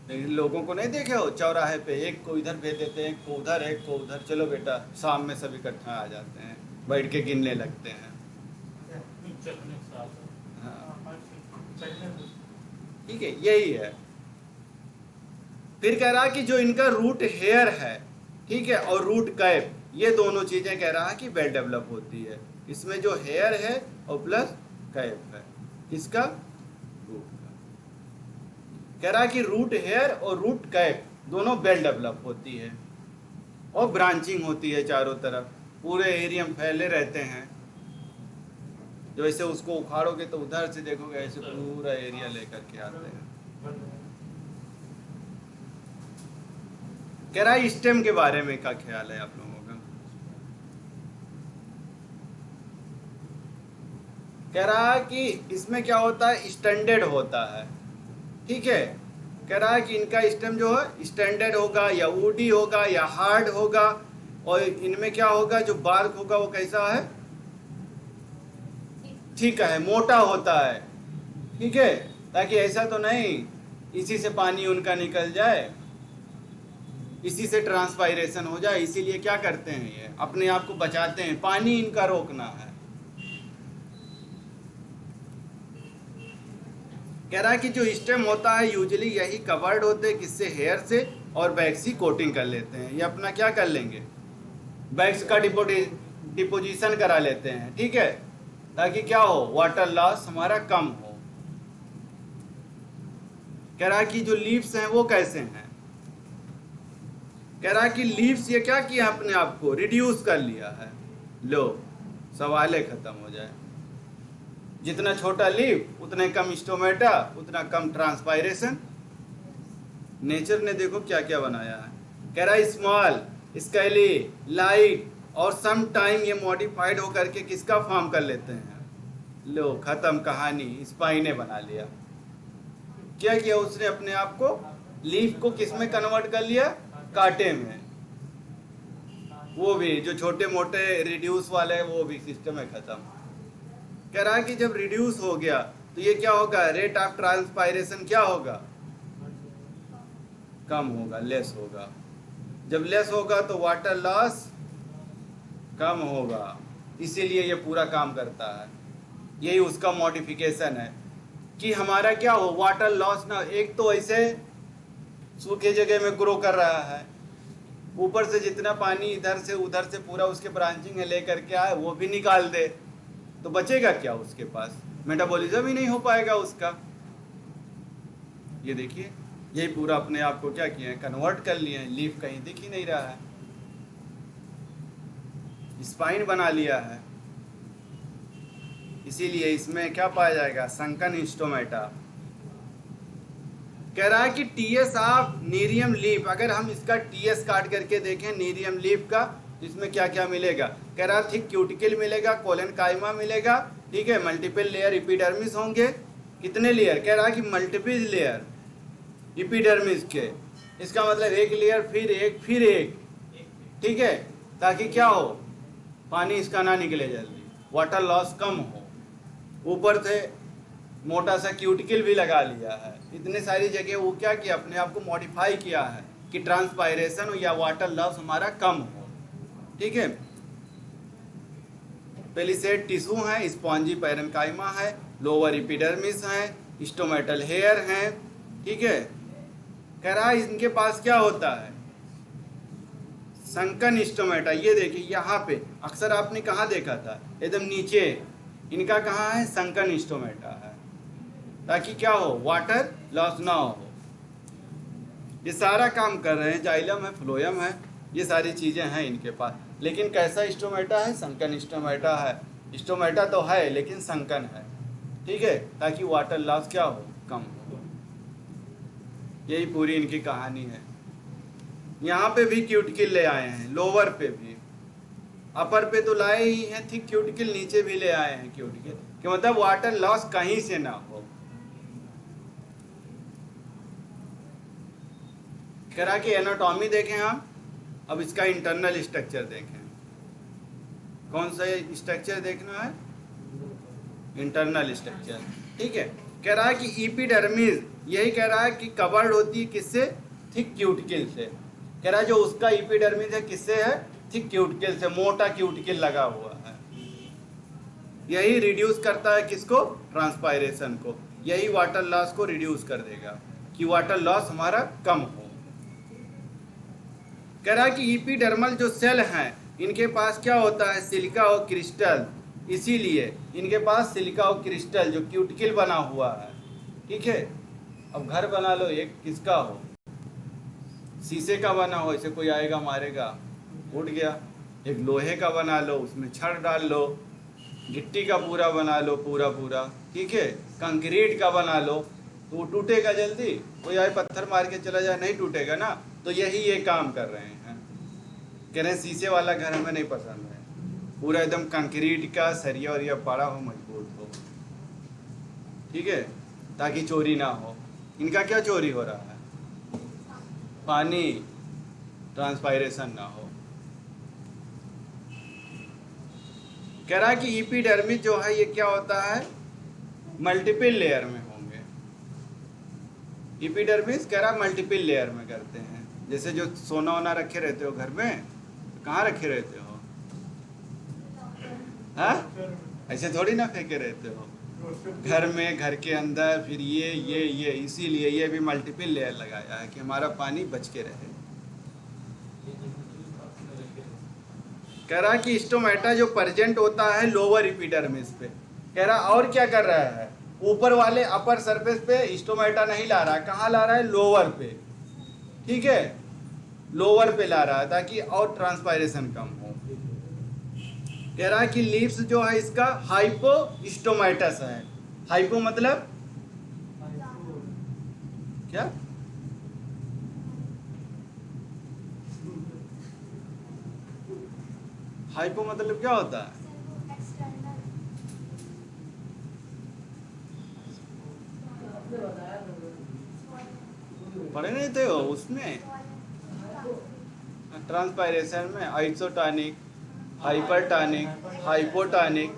लेकिन लोगों को नहीं देखे हो चौराहे पे, एक को इधर भेज देते हैं, एक को उधर, एक को उधर, चलो बेटा शाम में सब इकट्ठा आ जाते हैं, बैठ के गिनने लगते हैं। चखने के साथ। हाँ ठीक है, यही है। फिर कह रहा कि जो इनका रूट हेयर है, ठीक है, और रूट कैप, ये दोनों चीजें कह रहा है कि वेल डेवलप होती है। इसमें जो हेयर है और प्लस कैप है, किसका? रूट का। कह रहा कि रूट हेयर और रूट कैप दोनों वेल डेवलप होती है और ब्रांचिंग होती है चारों तरफ, पूरे एरिया में फैले रहते हैं। जो ऐसे उसको उखाड़ोगे तो उधर से देखोगे ऐसे पूरा एरिया लेकर के आते हैं। कह रहा है स्टेम के बारे में क्या ख्याल है आप लोगों का? कह रहा है कि इसमें क्या होता है, स्टैंडर्ड होता है, ठीक है। कह रहा है कि इनका स्टेम जो है स्टैंडर्ड होगा या वुडी होगा या हार्ड होगा, और इनमें क्या होगा, जो बार्क होगा वो कैसा है, ठीक है, मोटा होता है, ठीक है, ताकि ऐसा तो नहीं इसी से पानी उनका निकल जाए, इसी से ट्रांसपायरेशन हो जाए। इसीलिए क्या करते हैं, ये अपने आप को बचाते हैं, पानी इनका रोकना है। कह रहा है कि जो स्टेम होता है यूजुअली यही कवर्ड होते हैं, किससे, हेयर से, और वैक्सी कोटिंग कर लेते हैं। ये अपना क्या कर लेंगे, वैक्स का डिपोजिशन करा लेते हैं, ठीक है, ताकि क्या हो, वाटर लॉस हमारा कम हो। कह रहा है कि जो लीव्स हैं वो कैसे हैं, कह रहा है कि लीव्स ये क्या किया, अपने आप को रिड्यूस कर लिया है। लो सवाल खत्म हो जाए, जितना छोटा लीव उतने कम स्टोमेटा, उतना कम ट्रांसपायरेशन। नेचर ने देखो क्या क्या बनाया है। कह रहा है स्मॉल, स्केली, लाइट, और सम टाइम ये मॉडिफाइड होकर के किसका फॉर्म कर लेते हैं। लो खत्म कहानी, स्पाइन ने बना लिया। क्या किया उसने, अपने आप को लीफ को किस में कन्वर्ट कर लिया, कांटे में। वो भी जो छोटे मोटे रिड्यूस वाले, वो भी सिस्टम है खत्म। कह रहा है कि जब रिड्यूस हो गया तो ये क्या होगा, रेट ऑफ ट्रांसपायरेशन क्या होगा, कम होगा, लेस होगा। जब लेस होगा तो वाटर लॉस कम होगा। इसीलिए ये पूरा काम करता है। यही उसका मॉडिफिकेशन है कि हमारा क्या हो, वाटर लॉस ना, एक तो ऐसे सूखे जगह में ग्रो कर रहा है, ऊपर से जितना पानी इधर से उधर से पूरा उसके ब्रांचिंग है लेकर के आए वो भी निकाल दे, तो बचेगा क्या उसके पास, मेटाबॉलिज्म ही नहीं हो पाएगा उसका। ये देखिए, यही पूरा अपने आप को क्या किया है, कन्वर्ट कर लिए हैं। लीफ कहीं दिख ही नहीं रहा है, स्पाइन बना लिया है। इसीलिए इसमें क्या पाया जाएगा, संकन स्टोमेटा। कह रहा है कि टीएस ऑफ नीरियम लीफ, अगर हम इसका टीएस काट करके देखें नीरियम लीफ का, इसमें क्या क्या मिलेगा। कह रहा है थिक क्यूटिकल मिलेगा, कोलन काइमा मिलेगा, ठीक है, मल्टीपल लेयर एपिडर्मिस होंगे। कितने लेयर, कह रहा है कि मल्टीपल लेयर एपिडर्मिस के। इसका मतलब एक लेयर फिर एक फिर एक, ठीक है, ताकि क्या हो, पानी इसका ना निकले जल्दी, वाटर लॉस कम हो। ऊपर से मोटा सा क्यूटिकल भी लगा लिया है। इतने सारी जगह वो क्या किया, अपने आप को मॉडिफाई किया है कि ट्रांसपायरेशन या वाटर लॉस हमारा कम हो, ठीक है। पेलिसेड टिश्यू है, स्पॉन्जी पैरेन्काइमा है, लोअर एपिडर्मिस है, स्टोमेटल हेयर है, ठीक है। कह रहा है इनके पास क्या होता है, संकन स्टोमेटा। ये देखिए यहाँ पे अक्सर आपने कहाँ देखा था, एकदम नीचे, इनका कहाँ है, संकन स्टोमेटा है, ताकि क्या हो, वाटर लॉस ना हो। ये सारा काम कर रहे हैं, जाइलम है, फ्लोएम है, ये सारी चीज़ें हैं इनके पास। लेकिन कैसा स्टोमेटा है, संकन स्टोमेटा है। स्टोमेटा तो है लेकिन संकन है, ठीक है, ताकि वाटर लॉस क्या हो, कम हो। यही पूरी इनकी कहानी है। यहाँ पे भी क्यूटिकल ले आए हैं, लोअर पे भी, अपर पे तो लाए ही हैं थिक क्यूटिकल, नीचे भी ले आए हैं क्यूटिकल, कि मतलब वाटर लॉस कहीं से ना हो। कह रहा कि एनाटॉमी देखें हम, अब इसका इंटरनल स्ट्रक्चर देखें। कौन सा स्ट्रक्चर देखना है? Internal structure. ठीक है, कह रहा है कि एपिडर्मिस यही कह रहा है कि कवर्ड होती है किससे? थिक क्यूटिकल से। कह रहा है जो उसका एपिडर्मिस है किससे है? थिक क्यूटिकल से, मोटा क्यूटिकल लगा हुआ है। यही रिड्यूस करता है किसको? ट्रांसपायरेशन को। यही वाटर लॉस को रिड्यूस कर देगा कि वाटर लॉस हमारा कम हो। कह रहा है कि एपिडर्मल जो सेल हैं इनके पास क्या होता है? सिलिका और क्रिस्टल। इसीलिए इनके पास सिलिका और क्रिस्टल जो क्यूटिकल बना हुआ है। ठीक है, अब घर बना लो, एक किसका हो? शीशे का बना हो, इसे कोई आएगा मारेगा, उठ गया। एक लोहे का बना लो, उसमें छड़ डाल लो। गिट्टी का पूरा बना लो, पूरा पूरा। ठीक है, कंक्रीट का बना लो तो वो टूटेगा जल्दी? कोई आए पत्थर मार के चला जाए, नहीं टूटेगा ना। तो यही ये काम कर रहे हैं। कह रहे हैं शीशे वाला घर हमें नहीं पसंद है, पूरा एकदम कंक्रीट का सरिया वरिया पड़ा हो, मजबूत हो। ठीक है, ताकि चोरी ना हो। इनका क्या चोरी हो रहा है? पानी, ट्रांसपायरेशन ना हो। कह रहा है कि एपिडर्मिस जो है ये क्या होता है? मल्टीपल लेयर में होंगे। एपिडर्मिस कह रहा है मल्टीपल लेयर में करते हैं। जैसे जो सोना वोना रखे रहते हो घर में, कहाँ रखे रहते हो? हाँ, ऐसे थोड़ी ना फेंके रहते हो घर में, घर के अंदर। फिर ये इसीलिए ये भी मल्टीपल लेयर लगाया है कि हमारा पानी बच के रहे। कह रहा कि स्टोमेटा जो प्रेजेंट होता है लोअर एपिडर्मिस पे। कह रहा और क्या कर रहा है? ऊपर वाले अपर सरफेस पे स्टोमेटा नहीं ला रहा, कहाँ ला रहा है? लोअर पे। ठीक है, लोअर पे ला रहा है ताकि और ट्रांसपायरेशन कम हो। कह रहा है कि लीव्स जो है इसका हाइपोस्टोमेटस है। हाइपो मतलब क्या? हाइपो मतलब क्या होता है? पढ़े नहीं थे हो उसमें? ट्रांसपायरेशन में आइसोटॉनिक, हाइपरटॉनिक, हाइपोटॉनिक।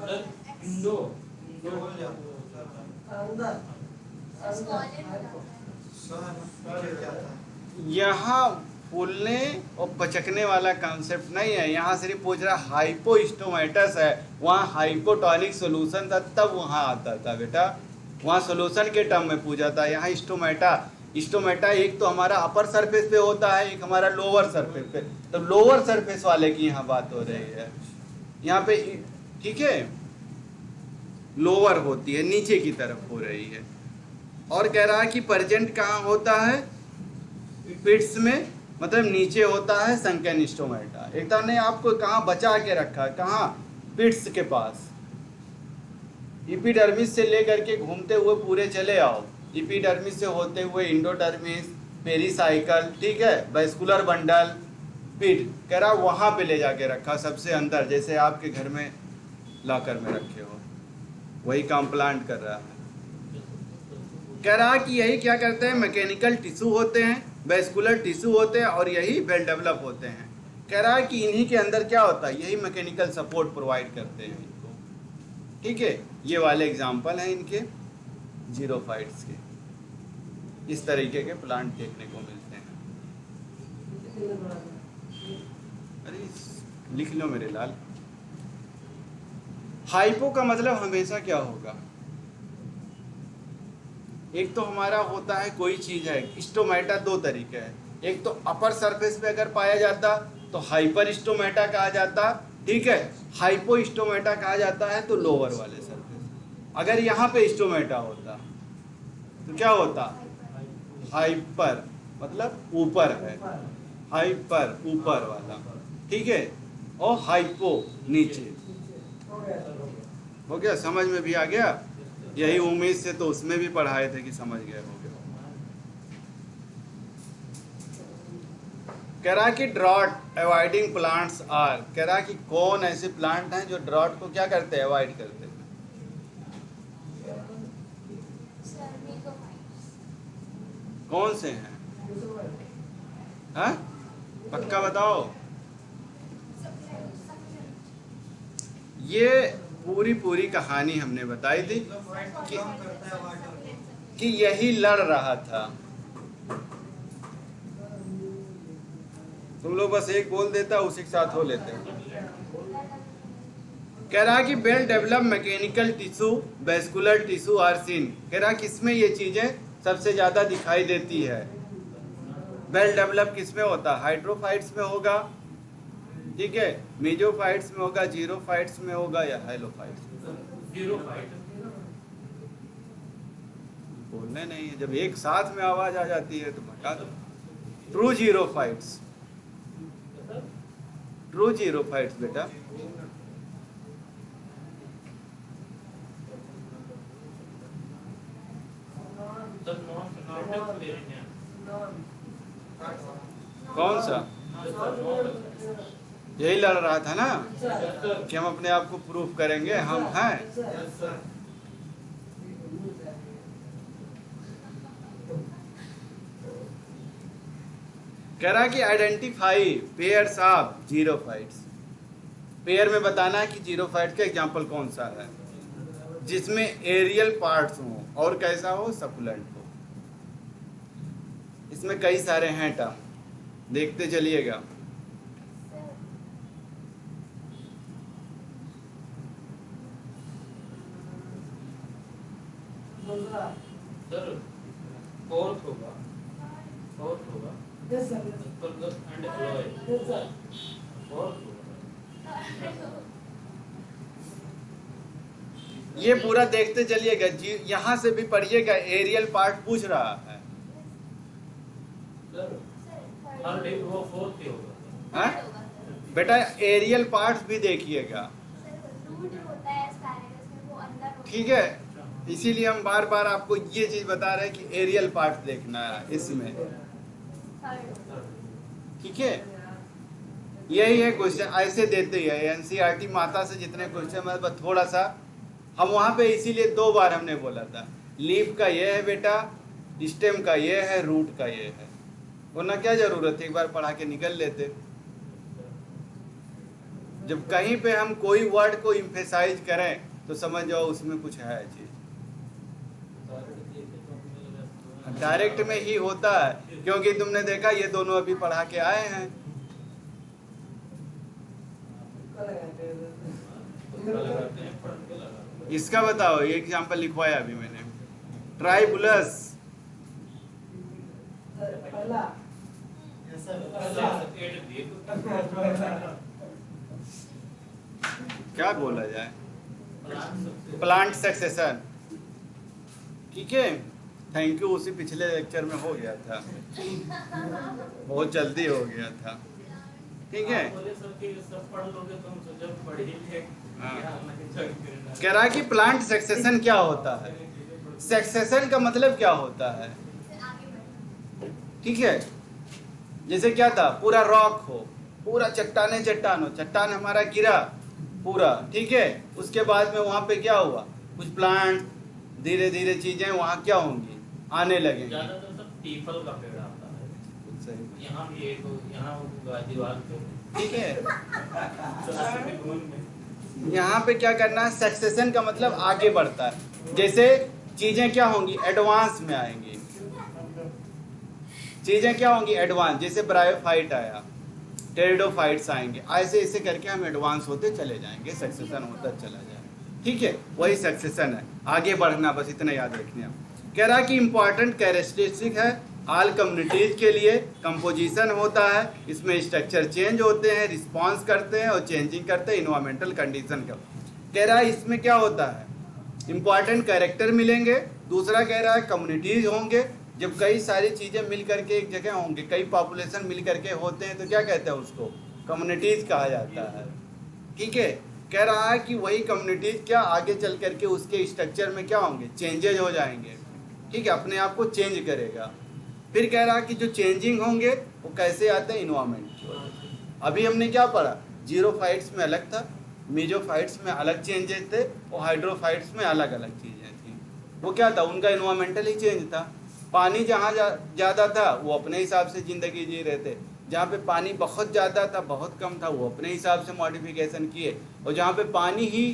यहाँ फूलने और पचकने वाला कॉन्सेप्ट नहीं है। यहाँ सिर्फ पूछ रहा हाइपोस्टोमेटस है, वहाँ हाइपोटॉनिक सोल्यूशन था तब वहाँ आता था बेटा, वहाँ सोल्यूशन के टर्म में पूछा था। यहाँ स्टोमेटा, स्टोमेटा एक तो हमारा अपर सरफेस पे होता है, एक हमारा लोअर सरफेस पे। तो लोअर सरफेस वाले की यहाँ बात हो रही है यहाँ पे। ठीक है, लोअर होती है, नीचे की तरफ हो रही है। और कह रहा है कि प्रेजेंट कहाँ होता है? पिट्स में, मतलब नीचे होता है संकन स्टोमेटा। एकदम ने आपको कहाँ बचा के रखा है? कहाँ? पिट्स के पास। एपिडर्मिस से लेकर के घूमते हुए पूरे चले आओ, एपिडर्मिस से होते हुए इंडोडर्मिस, पेरिसाइकल, ठीक है, वैस्कुलर बंडल, पिट। कह रहा वहाँ पे ले जाके रखा सबसे अंदर, जैसे आपके घर में लॉकर में रखे हो, वही काम प्लांट कर रहा है। कह रहा कि यही क्या करते हैं? मैकेनिकल टिश्यू होते हैं, वैस्कुलर टिश्यू होते हैं और यही वेल डेवलप होते हैं। कह रहा है कि इन्हीं के अंदर क्या होता है? यही मैकेनिकल सपोर्ट प्रोवाइड करते हैं इनको। ठीक है, ये वाले एग्जाम्पल हैं इनके जीरोफाइट्स के। इस तरीके के प्लांट देखने को मिलते हैं। अरे लिख लो मेरे लाल। हाइपो का मतलब हमेशा क्या होगा? एक तो हमारा होता है कोई चीज है, स्टोमेटा दो तरीके है। एक तो अपर सरफेस पे अगर पाया जाता तो हाइपर स्टोमेटा कहा जाता, ठीक है। हाइपो स्टोमेटा कहा जाता है तो लोअर वाले सरफेस। अगर यहाँ पे स्टोमेटा होता तो क्या होता? हाइपर मतलब ऊपर है, हाइपर ऊपर वाला, ठीक है, और हाइपो नीचे। हो गया? समझ में भी आ गया? यही उम्मीद से तो उसमें भी पढ़ाए थे कि समझ गए होगे। कह रहा कि ड्रॉट अवॉइडिंग प्लांट्स आर। कह रहा कि कौन ऐसे प्लांट हैं जो ड्रॉट को क्या करते हैं? अवॉइड करते हैं। कौन से हैं? हाँ? पक्का बताओ। ये पूरी कहानी हमने बताई थी कि यही लड़ रहा था। तुम लोग बस एक बोल देता उसी के साथ हो लेते। कह रहा कि well develop mechanical tissue vascular tissue are seen. कह रहा किसमें ये चीजें सबसे ज्यादा दिखाई देती है। वेल डेवलप किसमें होता है? हाइड्रोफाइट्स में होगा, ठीक है, मीजोफाइट्स में होगा, जीरोफाइट्स में होगा या हाइलोफाइट्स में? जीरोफाइट। बोलने नहीं है, जब एक साथ में आवाज आ जाती है तो बता दो। ट्रू जीरोफाइट्स, ट्रू जीरोफाइट्स बेटा। Sir non subtractive variant. कौन सा? यही लड़ रहा था ना कि हम अपने आप को प्रूफ करेंगे हम हैं। कह रहा कि identify pairs of xerophytes. Pair में बताना है कि जीरोफाइट का एग्जांपल कौन सा है जिसमें एरियल पार्ट्स हो और कैसा हो? सकुलेंट हो। इसमें कई सारे हैं टर्म, देखते चलिएगा। सर फोर्थ होगा, फोर्थ होगा एस्परगस एंड एलोए। फोर्थ होगा। ये पूरा देखते चलिएगा जी, यहाँ से भी पढ़िएगा। एरियल पार्ट पूछ रहा है। सर हर डे वो फोर्थ ही होगा। हाँ? बेटा एरियल पार्ट्स भी देखिएगा, ठीक है। इसीलिए हम बार बार आपको ये चीज बता रहे हैं कि एरियल पार्ट देखना है इसमें, ठीक है। यही है क्वेश्चन, ऐसे देते हैं एनसीईआरटी माता से जितने क्वेश्चन है, बस थोड़ा सा हम वहां पे, इसीलिए 2 बार हमने बोला था लीफ का ये है बेटा, स्टेम का ये है, रूट का ये है। वरना क्या जरूरत है, एक बार पढ़ा के निकल लेते। जब कहीं पे हम कोई वर्ड को इम्फेसाइज करें तो समझ जाओ उसमें कुछ है चीज। डायरेक्ट में ही होता है, क्योंकि तुमने देखा ये दोनों अभी पढ़ा के आए हैं। इसका बताओ, ये एग्जांपल लिखवाया अभी मैंने। ट्राइबुलस, क्या बोला जाए, प्लांट सक्सेशन, ठीक है। थैंक यू, उसी पिछले लेक्चर में हो गया था, बहुत जल्दी हो गया था, ठीक है। कह रहा है कि प्लांट सक्सेशन क्या होता है। सक्सेशन का मतलब क्या होता है, ठीक है। जैसे क्या था, पूरा रॉक हो, पूरा चट्टान हो, चट्टान हमारा गिरा पूरा, ठीक है। उसके बाद में वहां पे क्या हुआ, कुछ प्लांट, धीरे धीरे चीजें वहां क्या होंगी, आने लगेंगी। ज्यादातर सब पीपल का पेड़ आता है, यहाँ भी एक, यहाँ दीवार पे, ठीक है। यहाँ पे क्या करना है, सक्सेशन का मतलब आगे बढ़ता है। जैसे चीजें क्या होंगी, एडवांस में आएंगी, चीजें क्या होंगी एडवांस। जैसे ब्रायोफाइट आया, टेरिडोफाइट्स आएंगे, ऐसे ऐसे करके हम एडवांस होते चले जाएंगे, सक्सेशन होता चला जाएगा, ठीक है। वही सक्सेशन है, आगे बढ़ना, बस इतना याद रखने। आप कह रहा कि इंपॉर्टेंट कैरेक्टरिस्टिक है ऑल कम्युनिटीज के लिए, कंपोजिशन होता है, इसमें स्ट्रक्चर चेंज होते हैं, रिस्पॉन्स करते हैं और चेंजिंग करते हैं इन्वायरमेंटल कंडीशन का। कह रहा है इसमें क्या होता है, इंपॉर्टेंट कैरेक्टर मिलेंगे। दूसरा कह रहा है कम्युनिटीज होंगे, जब कई सारी चीज़ें मिल करके एक जगह होंगे, कई पॉपुलेशन मिल करके होते हैं तो क्या कहते हैं उसको, कम्युनिटीज कहा जाता है, ठीक है। कह रहा है कि वही कम्युनिटीज क्या आगे चल करके उसके स्ट्रक्चर में क्या होंगे, चेंजेज हो जाएंगे, ठीक है, अपने आप को चेंज करेगा। फिर कह रहा कि जो चेंजिंग होंगे वो कैसे आते हैं, इन्वायरमेंट की वजह से। अभी हमने क्या पढ़ा, जीरोफाइट्स में अलग था, मीजोफाइट्स में अलग चेंजेस थे और हाइड्रोफाइट्स में अलग अलग चीज़ें थी। वो क्या था, उनका इन्वायरमेंटल ही चेंज था। पानी जहाँ ज़्यादा था वो अपने हिसाब से ज़िंदगी जी रहे थे, जहाँ पे पानी बहुत ज़्यादा था, बहुत कम था, वो अपने हिसाब से मॉडिफिकेशन किए, और जहाँ पे पानी ही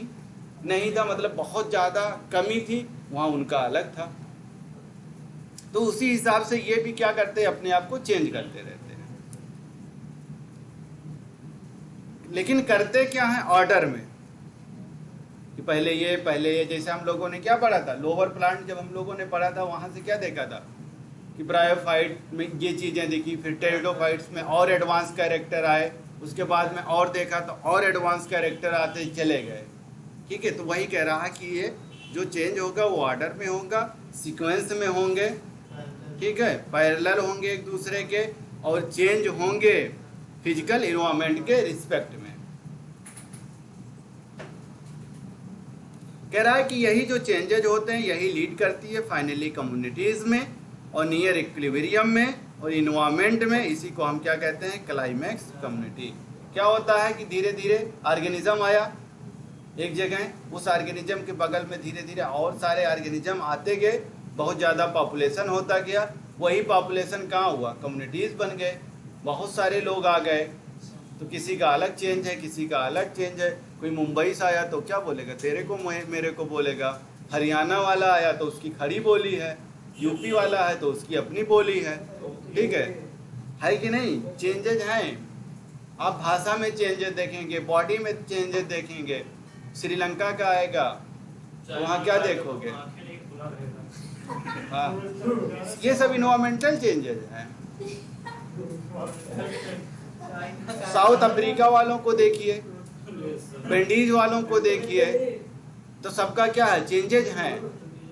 नहीं था, मतलब बहुत ज़्यादा कमी थी, वहाँ उनका अलग था। तो उसी हिसाब से ये भी क्या करते हैं, अपने आप को चेंज करते रहते हैं। लेकिन करते क्या है, ऑर्डर में, कि पहले ये, जैसे हम लोगों ने क्या पढ़ा था, लोअर प्लांट जब हम लोगों ने पढ़ा था, वहाँ से क्या देखा था कि ब्रायोफाइट में ये चीज़ें देखी, फिर टेरिडोफाइट्स में और एडवांस कैरेक्टर आए, उसके बाद में और देखा तो और एडवांस कैरेक्टर आते चले गए। ठीक है, तो वही कह रहा है कि ये जो चेंज होगा वो ऑर्डर में होगा, सीक्वेंस में होंगे, ठीक है, पैरेलल होंगे एक दूसरे के, और चेंज होंगे फिजिकल इन्वायरमेंट के रिस्पेक्ट में। कह रहा है कि यही जो चेंजेज होते हैं यही लीड करती है फाइनली कम्युनिटीज़ में और नियर इक्विलिब्रियम में और इन्वायरमेंट में। इसी को हम क्या कहते हैं, क्लाइमैक्स कम्युनिटी। क्या होता है कि धीरे धीरे ऑर्गेनिज्म आया एक जगह, उस ऑर्गेनिज्म के बगल में धीरे धीरे और सारे ऑर्गेनिज्म आते गए, बहुत ज़्यादा पॉपुलेशन होता गया, वही पॉपुलेशन कहाँ हुआ, कम्युनिटीज़ बन गए, बहुत सारे लोग आ गए। तो किसी का अलग चेंज है, किसी का अलग चेंज है। कोई मुंबई से आया तो क्या बोलेगा, तेरे को मेरे को बोलेगा। हरियाणा वाला आया तो उसकी खड़ी बोली है, यूपी वाला है तो उसकी अपनी बोली है। ठीक है कि नहीं, चेंजेज हैं। आप भाषा में चेंजेस देखेंगे, बॉडी में चेंजेस देखेंगे। श्रीलंका का आएगा वहाँ क्या देखोगे, हाँ, ये सब इन्वायरमेंटल चेंजेस हैं। साउथ अफ्रीका वालों को देखिए, बेंडीज वालों को देखिए, तो सबका क्या है, चेंजेज हैं,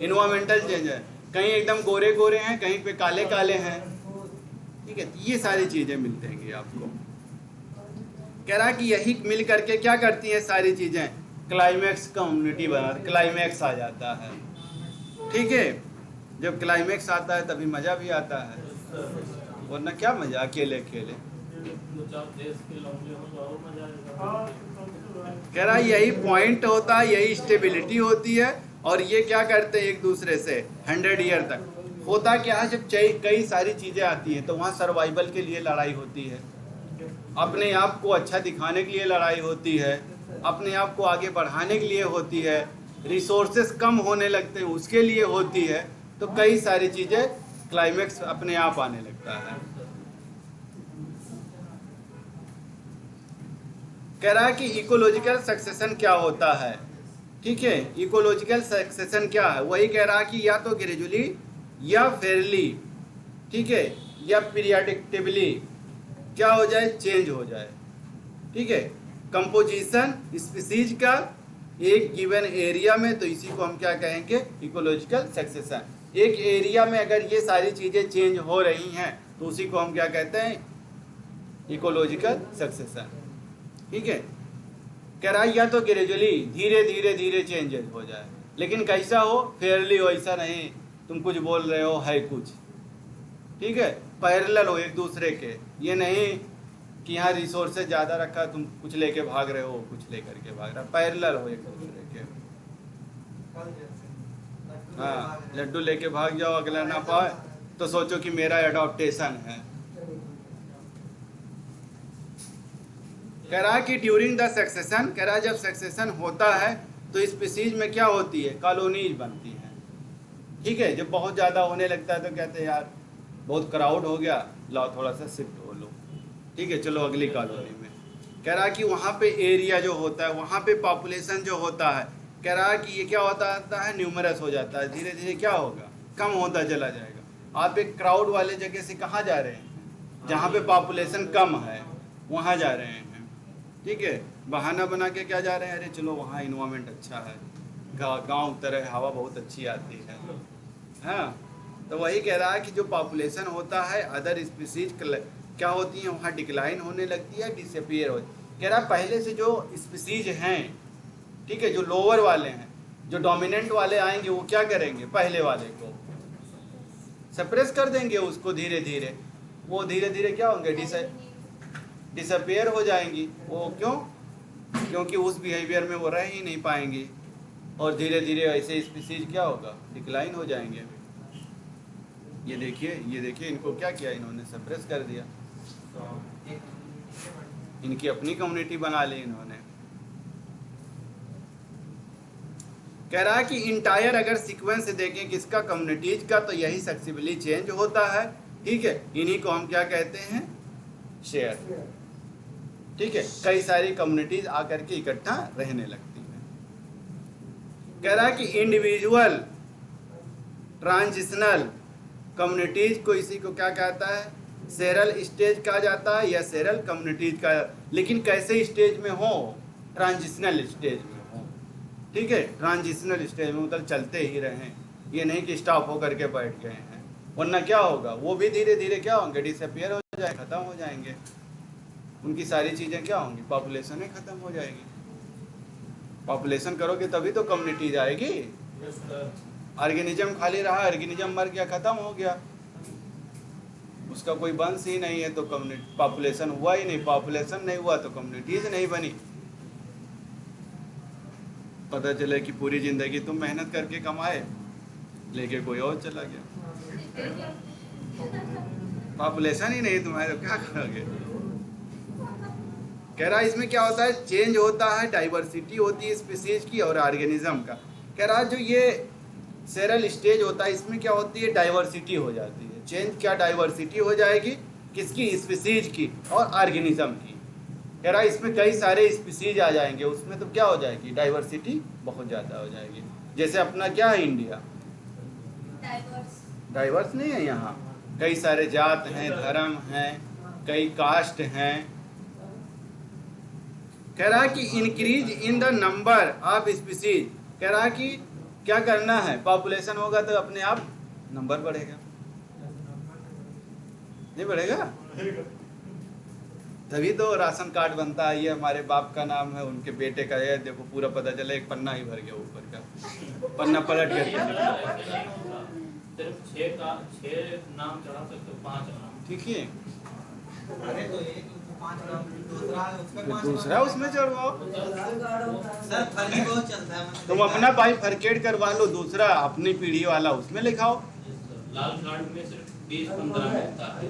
इन्वायरमेंटल चेंज है। कहीं एकदम गोरे गोरे हैं, कहीं पे काले काले हैं। ठीक है, ये सारी चीजें मिलते हैं आपको। कह रहा कि यही मिल करके क्या करती हैं सारी चीजें, क्लाइमैक्स कम्युनिटी बना, क्लाइमैक्स आ जाता है। ठीक है, जब क्लाइमैक्स आता है तभी मजा भी आता है, वरना क्या मजा अकेले अकेले। कह रहा यही पॉइंट होता है, यही स्टेबिलिटी होती है। और ये क्या करते हैं एक दूसरे से 100 ईयर तक। होता क्या है, जब कई सारी चीजें आती हैं तो वहाँ सर्वाइवल के लिए लड़ाई होती है, अपने आप को अच्छा दिखाने के लिए लड़ाई होती है, अपने आप को आगे बढ़ाने के लिए होती है, रिसोर्सेस कम होने लगते हैं उसके लिए होती है। तो कई सारी चीजें, क्लाइमैक्स अपने आप आने लगता है। कह रहा है कि इकोलॉजिकल सक्सेशन क्या होता है। ठीक है, इकोलॉजिकल सक्सेशन क्या है, वही कह रहा है कि या तो ग्रेजुअली या फेयरली, ठीक है, या पीरियडिकली क्या हो जाए, चेंज हो जाए। ठीक है, कंपोजिशन स्पीसीज का एक गिवन एरिया में, तो इसी को हम क्या कहेंगे, इकोलॉजिकल सक्सेशन। एक एरिया में अगर ये सारी चीजें चेंज हो रही हैं तो उसी को हम क्या कहते हैं, इकोलॉजिकल सक्सेशन। ठीक है, कह रहा है या तो ग्रेजुअली धीरे धीरे धीरे चेंजेस हो जाए, लेकिन कैसा हो, फेयरली हो, ऐसा नहीं तुम कुछ बोल रहे हो है कुछ। ठीक है, पैरेलल हो एक दूसरे के, ये नहीं कि यहाँ रिसोर्सेज ज़्यादा रखा तुम कुछ लेके भाग रहे हो, कुछ लेकर के भाग रहा, पैरेलल हो एक दूसरे के। हाँ, लड्डू लेके भाग जाओ, अगला ना पाए तो सोचो कि मेरा एडॉप्टेशन है। कह रहा है कि ड्यूरिंग द सक्सेशन, कह रहा है जब सक्सेशन होता है तो स्पीसीज में क्या होती है, कॉलोनीज बनती हैं। ठीक है, जब बहुत ज़्यादा होने लगता है तो कहते हैं यार बहुत क्राउड हो गया, लाओ थोड़ा सा शिफ्ट हो लो। ठीक है, चलो अगली कॉलोनी में। कह रहा है कि वहाँ पे एरिया जो होता है, वहाँ पे पॉपुलेशन जो होता है, कह रहा है कि ये क्या होता है, न्यूमरस हो जाता है, धीरे धीरे क्या होगा, कम होता चला जाएगा। आप एक क्राउड वाले जगह से कहाँ जा रहे हैं, जहाँ पे पॉपुलेशन कम है वहाँ जा रहे हैं। ठीक है, बहाना बना के क्या जा रहे हैं, अरे चलो वहाँ इन्वायरमेंट अच्छा है, गाँव तरह हवा बहुत अच्छी आती है। हाँ, तो वही कह रहा है कि जो पॉपुलेशन होता है, अदर स्पीसीज क्या होती हैं, वहाँ डिक्लाइन होने लगती है, डिसअपियर हो। कह रहा है पहले से जो स्पीसीज हैं, ठीक है, जो लोअर वाले हैं, जो डोमिनेंट वाले आएंगे वो क्या करेंगे, पहले वाले को सप्रेस कर देंगे, उसको धीरे धीरे, वो धीरे धीरे क्या होंगे, डिसअपियर हो जाएंगी। वो क्यों, क्योंकि उस बिहेवियर में वो रह ही नहीं पाएंगी, और धीरे धीरे ऐसे स्पीसीज क्या होगा, डिक्लाइन हो जाएंगे। ये देखिए इनको क्या किया इन्होंने, सप्रेस कर दिया। इनकी अपनी कम्युनिटी बना ली इन्होंने। कह रहा है कि इंटायर अगर सीक्वेंस देखें किसका, कम्युनिटीज का, तो यही सक्सेसिवली चेंज होता है। ठीक है, इन्हीं को हम क्या कहते हैं, शेयर। ठीक है, कई सारी कम्युनिटीज आकर के इकट्ठा रहने लगती हैं। कह रहा है कि इंडिविजुअल ट्रांजिशनल कम्युनिटीज को, इसी को क्या कहता है, सेरल स्टेज कहा जाता है या सेरल कम्युनिटीज का। लेकिन कैसे स्टेज में हो, ट्रांजिशनल स्टेज में हो। ठीक है, ट्रांजिशनल स्टेज में, मतलब चलते ही रहें, ये नहीं कि स्टॉप होकर के बैठ गए हैं, वरना क्या होगा, वो भी धीरे धीरे क्या होंगे, डिसअपियर हो जाए, खत्म हो जाएंगे। उनकी सारी चीज़ें क्या होंगी, पॉपुलेशन ही खत्म हो जाएगी। पॉपुलेशन करोगे तभी तो कम्युनिटीज आएगी। ऑर्गेनिज्म खाली रहा, ऑर्गेनिज्म मर गया, खत्म हो गया, उसका कोई वंश ही नहीं है, तो कम्युनिटी, पॉपुलेशन हुआ ही नहीं। पॉपुलेशन नहीं हुआ तो कम्युनिटीज नहीं बनी। पता चले कि पूरी जिंदगी तुम मेहनत करके कमाए, लेके कोई और चला गया, पॉपुलेशन ही नहीं तुम्हारे, तो क्या करोगे। कह रहा है इसमें क्या होता है, चेंज होता है, डाइवर्सिटी होती है स्पीसीज की और ऑर्गेनिज्म का। कह रहा है जो ये सेरल स्टेज होता है, इसमें क्या होती है, डाइवर्सिटी हो जाती है। चेंज क्या, डाइवर्सिटी हो जाएगी, किसकी, स्पीसीज की और ऑर्गेनिज्म की। कह रहा है इसमें कई सारे स्पीसीज आ जाएंगे, उसमें तो क्या हो जाएगी, डाइवर्सिटी बहुत ज़्यादा हो जाएगी। जैसे अपना क्या है, इंडिया डाइवर्स नहीं है, यहाँ कई सारे जात हैं, धर्म हैं, कई कास्ट हैं। कह रहा है कि increase in the number of species. कह रहा है कि क्या करना है, पॉपुलेशन होगा तो अपने आप नंबर बढ़ेगा, नहीं बढ़ेगा, तभी तो राशन कार्ड बनता है। ये हमारे बाप का नाम है, उनके बेटे का है, देखो पूरा पता चला, एक पन्ना ही भर गया ऊपर का, पन्ना पलट गया। सिर्फ 6 नाम चढ़ा सकते हो, 5 नाम। ठीक है, अरे तो एक 5 नाम, दूसरा है उसका 5 दूसरा उसमें चढ़वाओ। सर फर्जी बहुत चलता है। तुम अपना भाई फरकेट करवा लो, दूसरा अपनी पीढ़ी वाला उसमें लिखाओ। लाल कार्ड में सिर्फ 20-15 मिलता है।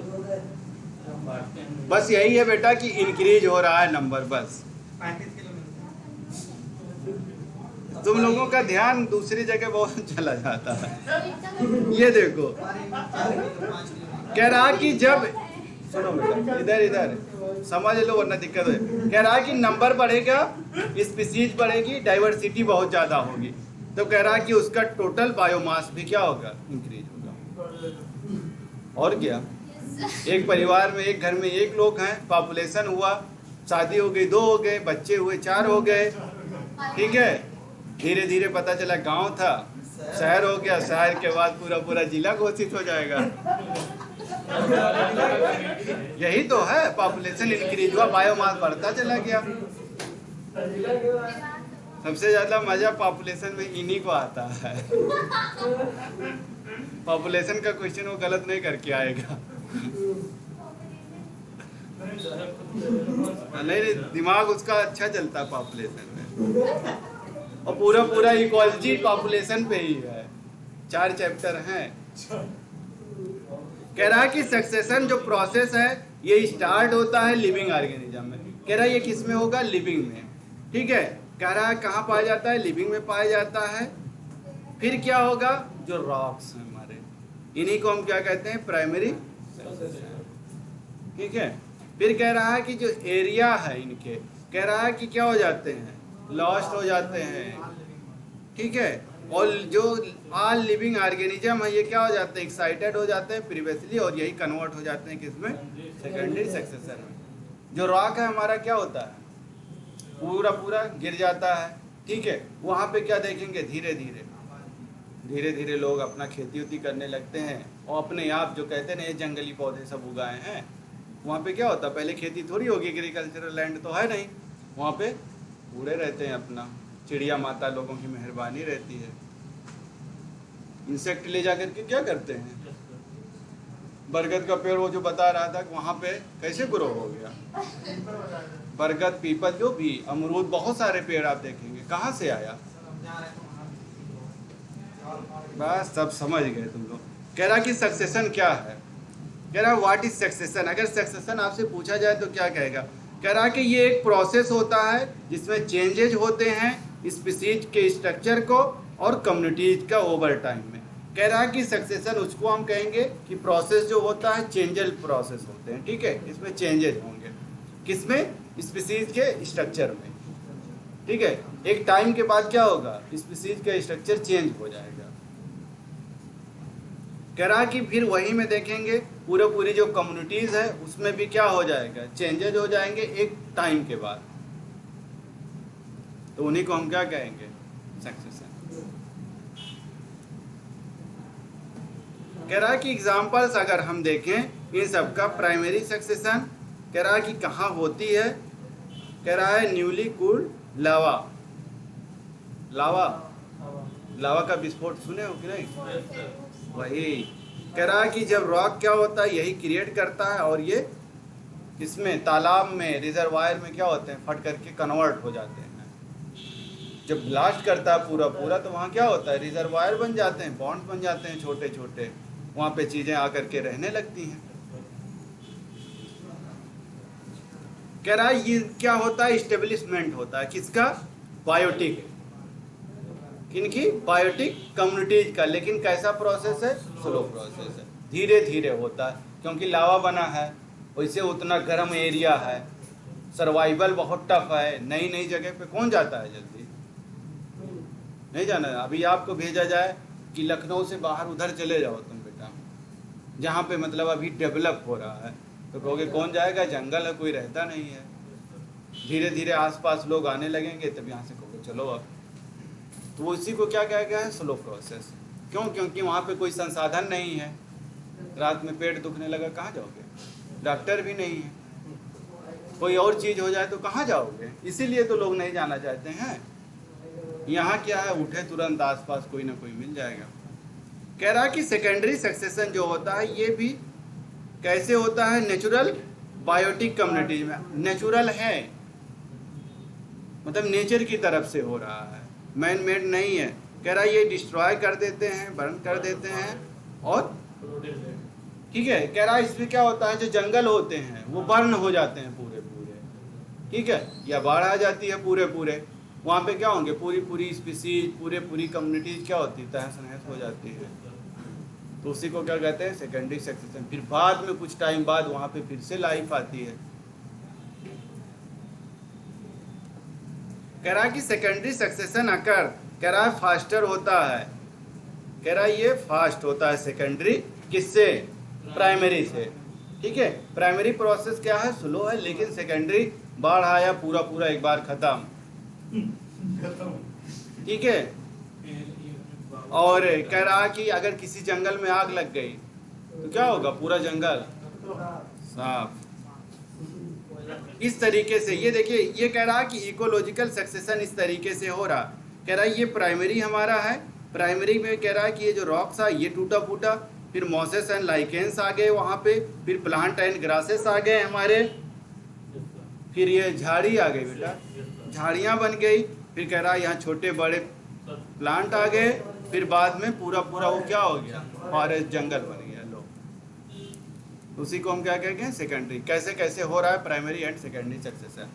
बस यही है बेटा कि इंक्रीज हो रहा है नंबर, बस 35 किलो मिलता है। तुम लोगों का ध्यान दूसरी जगह बहुत चला जाता है। ये देखो, 4 किलो 5 किलो कह रहा कि जब, सुनो बेटा, इधर इधर समझ लो वरना दिक्कत है। कह रहा कि नंबर बढ़ेगा, स्पीसीज बढ़ेगी, डाइवर्सिटी बहुत ज़्यादा होगी, तो कह रहा कि उसका टोटल बायोमास भी क्या होगा, इंक्रीज होगा। और क्या, एक परिवार में, एक घर में 1 लोग हैं, पॉपुलेशन हुआ, शादी हो गई 2 हो गए, बच्चे हुए 4 हो गए। ठीक है, धीरे धीरे पता चला गांव था, शहर हो गया, शहर के बाद पूरा पूरा जिला घोषित हो जाएगा। यही तो है, पॉपुलेशन इंक्रीज हुआ, बायोमास बढ़ता चला गया। सबसे ज्यादा मजा पॉपुलेशन में इन्हीं को आता है। पॉपुलेशन का क्वेश्चन वो गलत नहीं करके आएगा। नहीं, दिमाग उसका अच्छा चलता है पॉपुलेशन में, और पूरा पूरा इक्वालिटी पॉपुलेशन पे ही है, 4 चैप्टर हैं। कह रहा है कि सक्सेशन जो प्रोसेस है ये स्टार्ट होता है लिविंग ऑर्गेनिज्म में। कह रहा है ये किस में होगा, लिविंग में। ठीक है, कह रहा है कहाँ पाया जाता है, लिविंग में पाया जाता है। फिर क्या होगा, जो रॉक्स हैं हमारे, इन्हीं को हम क्या कहते हैं, प्राइमरी। ठीक है, फिर कह रहा है कि जो एरिया है इनके, कह रहा है कि क्या हो जाते हैं, लॉस्ट हो जाते हैं। ठीक है, और जो ऑल लिविंग ऑर्गेनिज्म है ये क्या हो जाते हैं, एक्साइटेड हो जाते हैं प्रीवियसली, और यही कन्वर्ट हो जाते हैं किसमें, सेकेंडरी सक्सेसर में। जो रॉक है हमारा क्या होता है, पूरा पूरा गिर जाता है। ठीक है, वहाँ पे क्या देखेंगे, धीरे धीरे लोग अपना खेती उती करने लगते हैं, और अपने आप जो कहते हैं जंगली पौधे सब उगाए हैं। वहाँ पे क्या होता है, पहले खेती थोड़ी होगी, एग्रीकल्चरल लैंड तो है नहीं, वहाँ पे उड़े रहते हैं अपना, चिड़िया माता लोगों की मेहरबानी रहती है। इंसेक्ट ले जाकर के क्या करते हैं, बरगद का पेड़ वो जो बता रहा था वहाँ पे कैसे ग्रो हो गया, बरगद, पीपल, जो भी, अमरूद, बहुत सारे पेड़ आप देखेंगे, कहाँ से आया। बस सब समझ गए तुम लोग। कह रहा कि सक्सेशन क्या है, कह रहा व्हाट इज सक्सेशन। अगर सक्सेशन आपसे पूछा जाए तो क्या कहेगा, कह रहा है कि ये एक प्रोसेस होता है जिसमें चेंजेज होते हैं स्पीसीज के स्ट्रक्चर को और कम्युनिटीज का ओवर टाइम में। कह रहा है कि सक्सेशन उसको हम कहेंगे कि प्रोसेस जो होता है चेंजल प्रोसेस होते हैं, ठीक है, इसमें चेंजेज होंगे किसमें, स्पीसीज के स्ट्रक्चर में, ठीक है। एक टाइम के बाद क्या होगा, स्पीसीज का स्ट्रक्चर चेंज हो जाएगा। कह रहा कि फिर वही में देखेंगे पूरी जो कम्युनिटीज है उसमें भी क्या हो जाएगा, चेंजेज हो जाएंगे एक टाइम के बाद, तो उन्हीं को हम क्या कहेंगे, सक्सेशन। कह रहा कि एग्जांपल्स अगर हम देखें इन सब का, प्राइमरी सक्सेशन कह रहा कि कहाँ होती है, कह रहा है न्यूली कूल्ड लावा, लावा का विस्फोट सुने हो कि नहीं, वही। कह रहा है कि जब रॉक क्या होता है यही क्रिएट करता है और ये किसमें, तालाब में, रिजर्वायर में क्या होते हैं, फट करके कन्वर्ट हो जाते हैं। जब ब्लास्ट करता है पूरा तो वहाँ क्या होता है, रिजर्वायर बन जाते हैं, बॉन्ड बन जाते हैं छोटे छोटे, वहाँ पे चीज़ें आकर के रहने लगती हैं। कह रहा है ये क्या होता है, इस्टेब्लिशमेंट होता है किसका, बायोटिक, किनकी, बायोटिक कम्युनिटीज का। लेकिन कैसा प्रोसेस है, स्लो प्रोसेस है, धीरे धीरे होता है, क्योंकि लावा बना है, वैसे उतना गर्म एरिया है, सर्वाइवल बहुत टफ है, नई नई जगह पे कौन जाता है जल्दी, नहीं जाना। अभी आपको भेजा जाए कि लखनऊ से बाहर उधर चले जाओ तुम बेटा, जहाँ पे मतलब अभी डेवलप हो रहा है, तो कहोगे कौन जाएगा, जंगल है, कोई रहता नहीं है। धीरे धीरे आसपास लोग आने लगेंगे, तब यहाँ से कहोगे चलो अब, तो इसी को क्या कहा गया है, स्लो प्रोसेस। क्यों, क्योंकि वहाँ पे कोई संसाधन नहीं है, रात में पेट दुखने लगा कहाँ जाओगे, डॉक्टर भी नहीं है, कोई और चीज़ हो जाए तो कहाँ जाओगे, इसीलिए तो लोग नहीं जाना चाहते हैं। यहाँ क्या है, उठे तुरंत आसपास कोई ना कोई मिल जाएगा। कह रहा है कि सेकेंडरी सक्सेशन जो होता है ये भी कैसे होता है, नेचुरल बायोटिक कम्युनिटीज में, नेचुरल है मतलब नेचर की तरफ से हो रहा है, मैन मेड नहीं है। कह रहा है ये डिस्ट्रॉय कर देते हैं, बर्न कर देते हैं, और ठीक है, कह रहा है इसमें क्या होता है, जो जंगल होते हैं वो बर्न हो जाते हैं पूरे, ठीक है, या बाढ़ आ जाती है पूरे, वहाँ पे क्या होंगे, पूरी स्पीसीज, पूरी कम्युनिटीज क्या होती है, तहस नहस हो जाती है। तो उसी को क्या कहते हैं, सेकेंडरी सक्सेशन। फिर बाद में कुछ टाइम बाद वहाँ पे फिर से लाइफ आती है। कह रहा है कि सेकेंडरी सक्सेशन अकर, कह रहा है फास्टर होता है, कह रहा है ये फास्ट होता है सेकेंडरी, किससे, प्राइमरी से, ठीक है। प्राइमरी प्रोसेस क्या है, स्लो है, लेकिन सेकेंडरी बाढ़ आया पूरा एक बार खत्म, ठीक है। और कह रहा कि अगर किसी जंगल में आग लग गई तो क्या होगा, पूरा जंगल साफ। इस तरीके से ये देखिए, ये कह रहा कि इकोलॉजिकल सक्सेशन इस तरीके से हो रहा। कह रहा है ये प्राइमरी हमारा है, प्राइमरी में कह रहा है कि ये जो रॉक्स है ये टूटा फूटा, फिर मॉसेस एंड लाइकेंस आ गए वहाँ पे, फिर प्लांट एंड ग्रासेस आ गए हमारे, फिर ये झाड़ी आ गई बेटा, झाड़ियाँ बन गई, फिर कह रहा है यहाँ छोटे बड़े प्लांट आ गए, फिर बाद में पूरा वो क्या हो गया, फॉरेस्ट जंगल बन गया। लोग उसी को हम क्या कहेंगे, सेकेंडरी। कैसे कैसे हो रहा है प्राइमरी एंड सेकेंडरी सक्सेशन।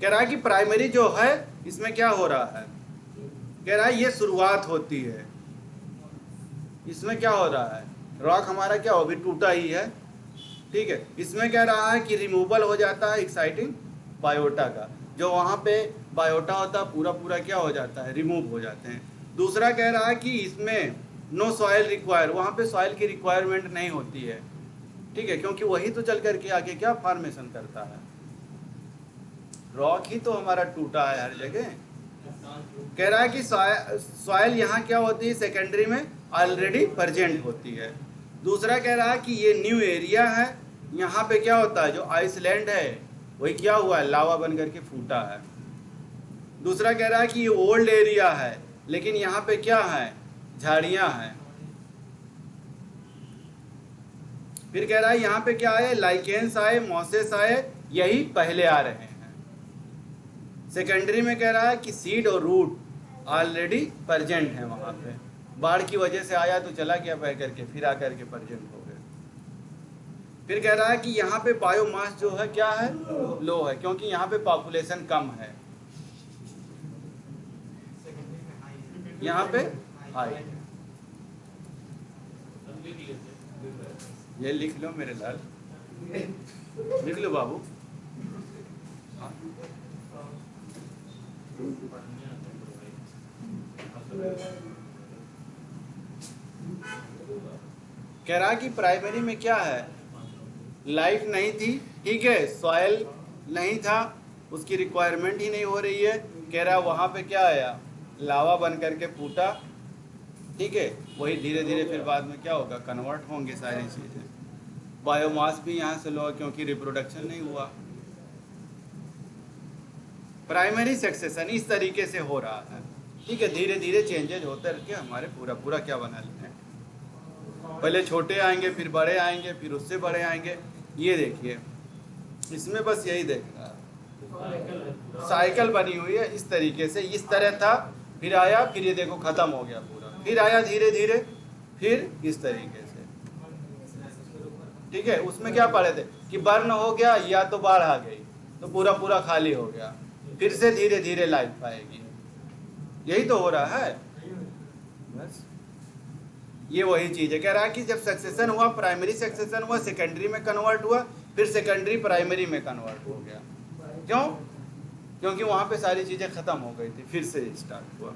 कह रहा है कि प्राइमरी जो है इसमें क्या हो रहा है, कह रहा है ये शुरुआत होती है, इसमें क्या हो रहा है, रॉक हमारा क्या हो, अभी टूटा ही है, ठीक है। इसमें कह रहा है कि रिमूवल हो जाता है एक्साइटिंग बायोटा का, जो वहाँ पे बायोटा होता है पूरा क्या हो जाता है, रिमूव हो जाते हैं। दूसरा कह रहा है कि इसमें नो सॉइल रिक्वायर, वहाँ पे सॉइल की रिक्वायरमेंट नहीं होती है, ठीक है, क्योंकि वही तो चल करके आगे क्या फॉर्मेशन करता है, रॉक ही तो हमारा टूटा है हर जगह। कह रहा है कि सॉइल यहाँ क्या होती है, सेकेंडरी में ऑलरेडी प्रेजेंट होती है। दूसरा कह रहा है कि ये न्यू एरिया है, यहाँ पे क्या होता है, जो आइसलैंड है वही क्या हुआ है, लावा बन करके फूटा है। दूसरा कह रहा है कि ये ओल्ड एरिया है, लेकिन यहाँ पे क्या है, झाड़ियाँ हैं। फिर कह रहा है यहाँ पे क्या आए, लाइकेंस आए, मॉसेस आए, यही पहले आ रहे हैं। सेकेंडरी में कह रहा है कि सीड और रूट ऑलरेडी प्रेजेंट है वहाँ पे, बाढ़ की वजह से आया तो चला गया बह करके, फिर आकर के प्रेजेंट हो गए। फिर कह रहा है कि यहाँ पे बायोमास जो है क्या है, लो है, क्योंकि यहाँ पे पॉपुलेशन कम है, यहाँ पे हाई। ये लिख लो मेरे लाल, लिख लो बाबू। हाँ। कह रहा कि प्राइमरी में क्या है, लाइफ नहीं थी, ठीक है, सॉयल नहीं था, उसकी रिक्वायरमेंट ही नहीं हो रही है। कह रहा वहाँ पे क्या आया, लावा बन करके फूटा, ठीक है, वही धीरे धीरे फिर बाद में क्या होगा, कन्वर्ट होंगे सारी चीज़ें। बायोमास भी यहाँ से लो क्योंकि रिप्रोडक्शन नहीं हुआ। प्राइमरी सक्सेशन इस तरीके से हो रहा है, ठीक है, धीरे धीरे चेंजेज होते रहते हैं। हमारे पूरा पूरा क्या बना लेते हैं, पहले छोटे आएंगे, फिर बड़े आएंगे, फिर उससे बड़े आएंगे। ये देखिए इसमें बस यही देखना है, साइकिल बनी हुई है इस तरीके से, इस तरह था, फिर आया, फिर ये देखो खत्म हो गया पूरा, फिर आया धीरे धीरे, फिर इस तरीके से, ठीक है। उसमें क्या पढ़े थे कि बर्न हो गया या तो बाढ़ आ गई तो पूरा पूरा खाली हो गया, फिर से धीरे धीरे लाइफ आएगी, यही तो हो रहा है बस। ये वही चीज है, कह रहा है कि जब सक्सेशन हुआ, प्राइमरी सक्सेशन हुआ, सेकेंडरी में कन्वर्ट हुआ, फिर सेकेंडरी प्राइमरी में कन्वर्ट हो गया। क्यों? क्योंकि वहां पे सारी चीजें खत्म हो गई थी, फिर से स्टार्ट हुआ।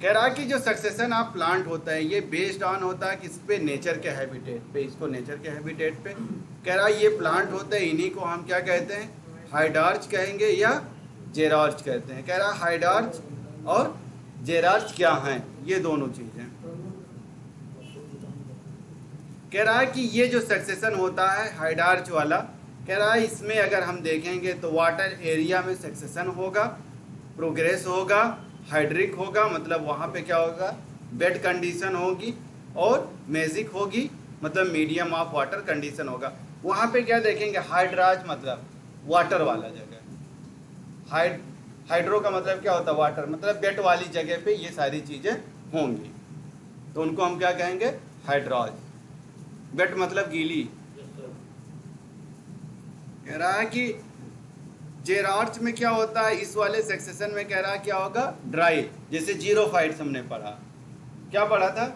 कह रहा है कि जो सक्सेशन ऑफ प्लांट होता है ये बेस्ड ऑन होता है किस पे, नेचर के हैबिटेट पे। इसको नेचर के हैबिटेट पे कह रहा है ये प्लांट होते हैं, इन्हीं को हम क्या कहते हैं, हाइडार्च कहेंगे या जेरार्च कहते हैं। कह रहा है हाइडार्च और जेरार्च क्या हैं, ये दोनों चीजें। कह रहा है कि ये जो सक्सेशन होता है हाइडार्च वाला, कह रहा है इसमें अगर हम देखेंगे तो वाटर एरिया में सक्सेशन होगा, प्रोग्रेस होगा, हाइड्रिक होगा, मतलब वहाँ पे क्या होगा, बेड कंडीशन होगी, और मेजिक होगी, मतलब मीडियम ऑफ वाटर कंडीशन होगा। वहाँ पे क्या देखेंगे, हाइड्राज मतलब वाटर वाला जगह, हाइड्रो का मतलब क्या होता है, वाटर, मतलब बेट वाली जगह पे ये सारी चीज़ें होंगी, तो उनको हम क्या कहेंगे, हाइड्राज। बेट मतलब गीली। कह रहा है कि जेरार्च में क्या होता है, इस वाले सेक्सेशन में कह रहा है क्या होगा, ड्राई, जैसे जीरोफाइट्स हमने पढ़ा, क्या पढ़ा था,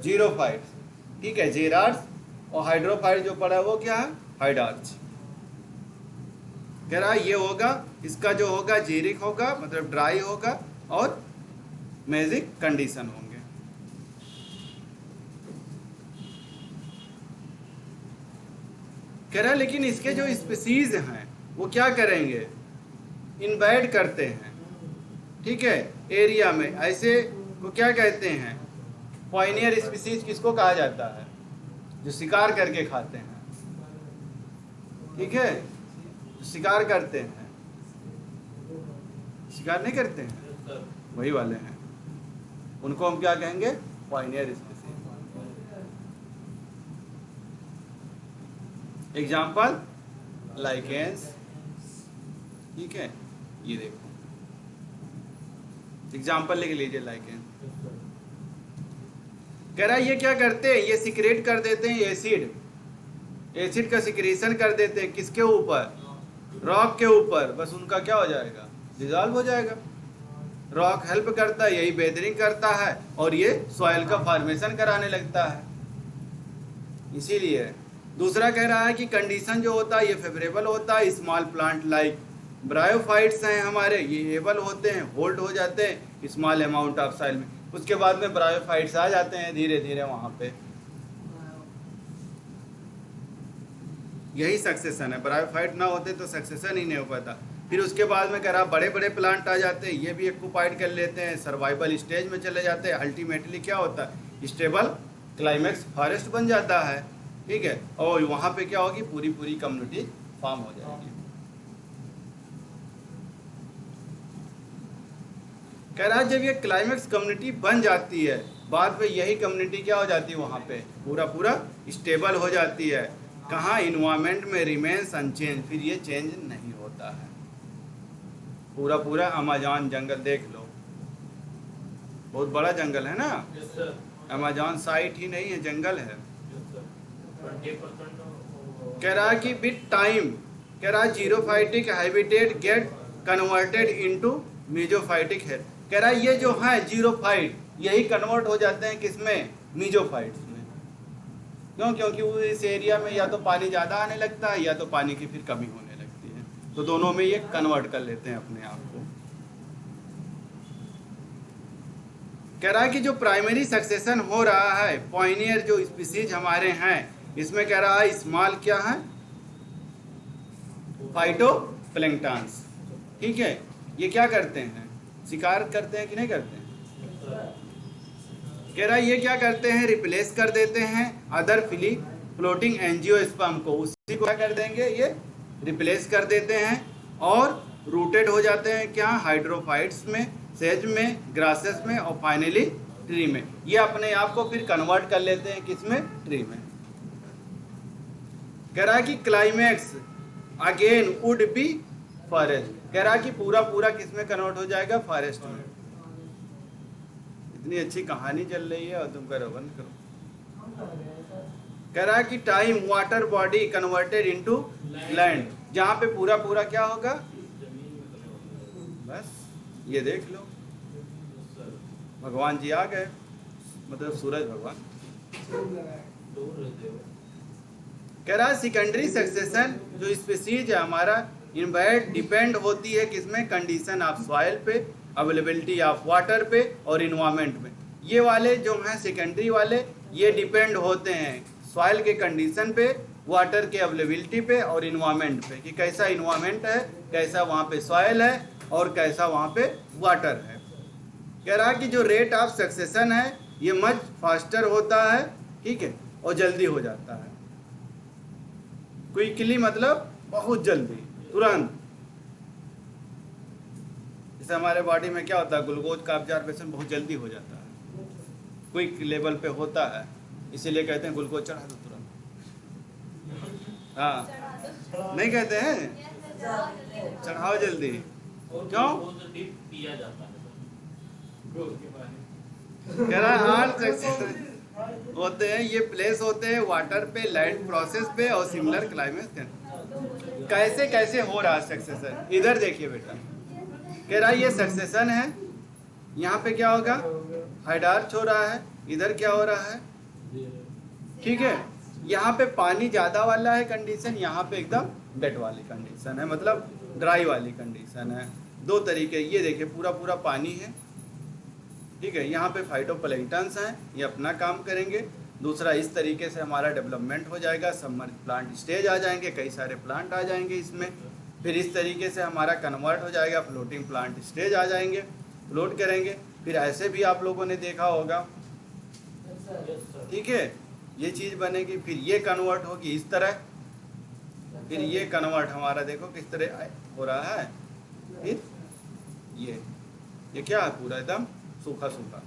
जीरोफाइट्स, ठीक है, जेरार्च। और हाइड्रोफाइट जो पढ़ा वो क्या है, हाइडार्च। कह रहा है ये होगा, इसका जो होगा जीरिक होगा, मतलब ड्राई होगा, और मेजिक कंडीशन होंगे। कह रहा है लेकिन इसके जो स्पीसीज हैं वो क्या करेंगे, इन्वाइड करते हैं, ठीक है, एरिया में। ऐसे को क्या कहते हैं, पॉइनियर स्पीसीज किसको कहा जाता है, जो शिकार करके खाते हैं, ठीक है, शिकार करते हैं, शिकार नहीं करते हैं, वही वाले हैं, उनको हम क्या कहेंगे, पॉइनियर स्पीसीज। एग्जाम्पल लाइकेंस, ठीक है, ये देखो एग्जाम्पल लिख लीजिए, लाइकेंस। कह रहा है ये क्या करते हैं, ये सिक्रेट कर देते हैं एसिड, एसिड का सिक्रेशन कर देते हैं, किसके ऊपर, रॉक के ऊपर, बस उनका क्या हो जाएगा, डिजॉल्व हो जाएगा। रॉक हेल्प करता है, यही बेदरिंग करता है, और ये सॉइल का फॉर्मेशन कराने लगता है, इसीलिए। दूसरा कह रहा है कि कंडीशन जो होता है ये फेवरेबल होता है, स्मॉल प्लांट लाइक ब्रायोफाइट्स हैं हमारे, ये एबल होते हैं, होल्ड हो जाते हैं स्मॉल अमाउंट ऑफ सॉइल में। उसके बाद में ब्रायोफाइट्स आ जाते हैं धीरे धीरे वहाँ पे, यही सक्सेशन है। ब्रायोफाइट ना होते तो सक्सेशन ही नहीं हो पाता। फिर उसके बाद में कह रहा बड़े बड़े प्लांट आ जाते हैं, ये भी एक्यूपाइड कर लेते हैं, सर्वाइवल स्टेज में चले जाते हैं, अल्टीमेटली क्या होता है, स्टेबल क्लाइमेक्स फॉरेस्ट बन जाता है, ठीक है, और वहाँ पे क्या होगी, पूरी पूरी कम्युनिटी फॉर्म हो जाएगी। कह रहा है जब ये क्लाइमेक्स कम्युनिटी बन जाती है, बाद में यही कम्युनिटी क्या हो जाती है, वहाँ पे पूरा पूरा स्टेबल हो जाती है। कहाँ, इन्वायरमेंट में रिमेन्स अनचेंज, फिर ये चेंज नहीं होता है। पूरा पूरा अमेज़न जंगल देख लो, बहुत बड़ा जंगल है ना, अमेज़न साइट ही नहीं है, जंगल है। 20% कह रहा है कि विद टाइम, कह रहा है xerophytic habitat get converted into मीजोफाइटिक है। कह रहा है ये जो है जीरोफाइट यही कन्वर्ट हो जाते हैं किसमें, मीजोफाइट्स में। क्यों? क्योंकि वो इस एरिया में या तो पानी ज़्यादा आने लगता है या तो पानी की फिर कमी होने लगती है, तो दोनों में ये कन्वर्ट कर लेते हैं अपने आप को। कह रहा है कि जो प्राइमरी सक्सेशन हो रहा है, पॉइनियर जो स्पीसीज हमारे हैं इसमें कह रहा है स्मॉल क्या है, फाइटोप्लैंक्टन्स। ठीक है, ये क्या करते हैं, शिकार करते हैं कि नहीं करते हैं? कह रहा है ये क्या करते हैं, रिप्लेस कर देते हैं अदर फ्लोटिंग एंजियोस्पर्म को, उसी को क्या कर देंगे, ये रिप्लेस कर देते हैं और रूटेड हो जाते हैं क्या, हाइड्रोफाइट्स में, सेज में, ग्रासेस में और फाइनली ट्री में। ये अपने आप को फिर कन्वर्ट कर लेते हैं किसमें, ट्री में। कह रहा है कि climax again would be forest. कह रहा है कि पूरा पूरा किसमें कन्वर्ट हो जाएगा, फॉरेस्ट में। इतनी अच्छी कहानी चल रही है और तुम करो बंद करो। कह रहा है कि time water body converted into land, जहां पे पूरा पूरा क्या होगा, बस ये देख लो भगवान जी आ गए, मतलब सूरज भगवान। कह रहा है सेकेंडरी सक्सेशन जो स्पीसीज है हमारा इनवाइट डिपेंड होती है किसमें, कंडीशन ऑफ सॉइल पे, अवेलेबिलिटी ऑफ वाटर पे और इन्वायरमेंट में। ये वाले जो हैं सेकेंडरी वाले ये डिपेंड होते हैं सॉइल के कंडीशन पे, वाटर के अवेलेबिलिटी पे और इन्वायरमेंट पे, कि कैसा इन्वायरमेंट है, कैसा वहाँ पे सॉइल है और कैसा वहाँ पे वाटर है। कह रहा है कि जो रेट ऑफ सक्सेशन है ये मच फास्टर होता है, ठीक है, और जल्दी हो जाता है। क्विकली मतलब बहुत जल्दी, तुरंत। जैसे हमारे बॉडी में क्या होता है, ग्लूकोज का ऑब्जर्वेशन बहुत जल्दी हो जाता है, क्विक लेवल पे होता है, इसीलिए कहते हैं ग्लूकोज चढ़ा दो तुरंत। हाँ, नहीं कहते हैं चढ़ाओ जल्दी, क्यों? पिया जाता है कह रहा है ऑल सक्सेशन होते हैं, ये प्लेस होते हैं वाटर पे, लैंड प्रोसेस पे और सिमिलर क्लाइमेट। कैसे कैसे हो रहा है सक्सेशन, इधर देखिए बेटा। कह रहा है ये सक्सेशन है, यहाँ पे क्या होगा, हाइडार्च हो रहा है, इधर क्या हो रहा है, ठीक है, यहाँ पे पानी ज़्यादा वाला है कंडीशन, यहाँ पे एकदम वेट वाली कंडीशन है, मतलब ड्राई वाली कंडीशन है। दो तरीके, ये देखिए पूरा पूरा पानी है, ठीक है, यहाँ पे फाइटोप्लैंक्टन्स हैं, ये अपना काम करेंगे। दूसरा इस तरीके से हमारा डेवलपमेंट हो जाएगा, सबमर्ज प्लांट स्टेज आ जाएंगे, कई सारे प्लांट आ जाएंगे इसमें। फिर इस तरीके से हमारा कन्वर्ट हो जाएगा, फ्लोटिंग प्लांट स्टेज आ जाएंगे, फ्लोट करेंगे। फिर ऐसे भी आप लोगों ने देखा होगा, ठीक है, ये चीज़ बनेगी, फिर ये कन्वर्ट होगी इस तरह, फिर ये कन्वर्ट हमारा देखो किस तरह हो रहा है, फिर ये क्या है, पूरा एकदम सूखा सूखा,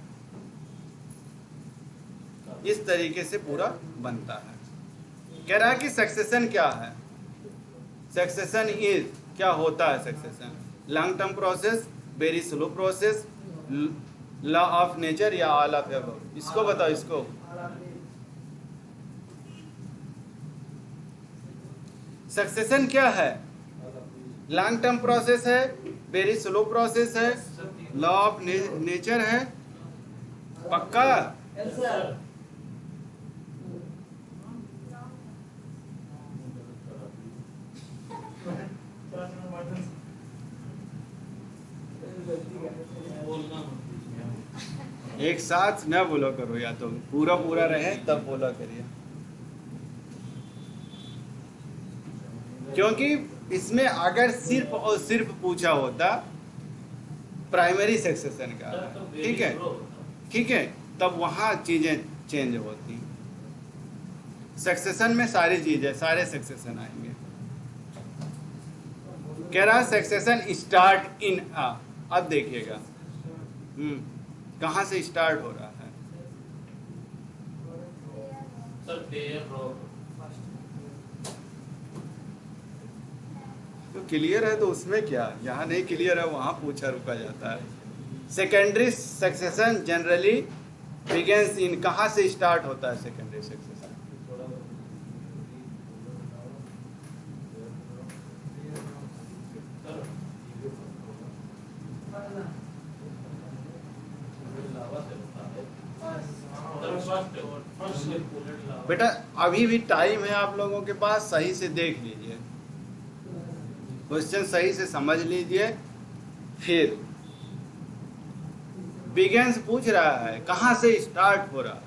इस तरीके से पूरा बनता है। कह रहा है कि सक्सेशन क्या है, सक्सेशन इज क्या होता है, succession long term process, very slow process, law of nature या ऑल ऑफ एबव। इसको बताओ, इसको सक्सेशन क्या है, लॉन्ग टर्म प्रोसेस है, वेरी स्लो प्रोसेस है, लॉ ऑफ नेचर है, पक्का? एक साथ न बोलो करो, या तो पूरा पूरा रहे तब बोला करिए, क्योंकि इसमें अगर सिर्फ और सिर्फ पूछा होता प्राइमरी सक्सेशन का, ठीक है, ठीक है, तब वहाँ चीज़ें चेंज होती। सक्सेशन में सारी चीज़ें, सारे सक्सेशन आएंगे। कह रहा सक्सेशन स्टार्ट इन अब देखिएगा कहाँ से स्टार्ट हो रहा है, तो क्लियर है तो उसमें क्या, यहाँ नहीं क्लियर है वहाँ पूछा रुका जाता है। Secondary succession generally begins in, कहाँ से स्टार्ट होता है सेकेंडरी सक्सेशन, फर्स्ट बेटा अभी भी टाइम है आप लोगों के पास, सही से देख लीजिए, क्वेश्चन सही से समझ लीजिए। फिर बिगेंस पूछ रहा है कहाँ से स्टार्ट हो रहा है।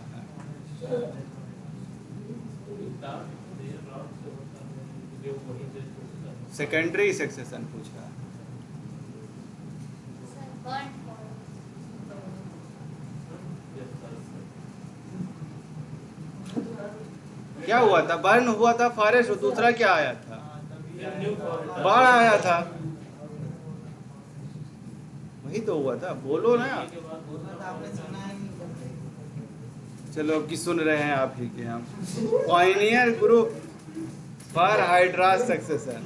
सेकेंडरी सक्सेशन पूछ रहा है। क्या हुआ था? बर्न हुआ था, फॉरेस्ट, और दूसरा क्या आया था? बाढ़ आया था। वही तो हुआ था, बोलो ना। आपने सुना है नहीं? चलो कि सुन रहे हैं आप ही के हम। Pioneer group for hydras succession.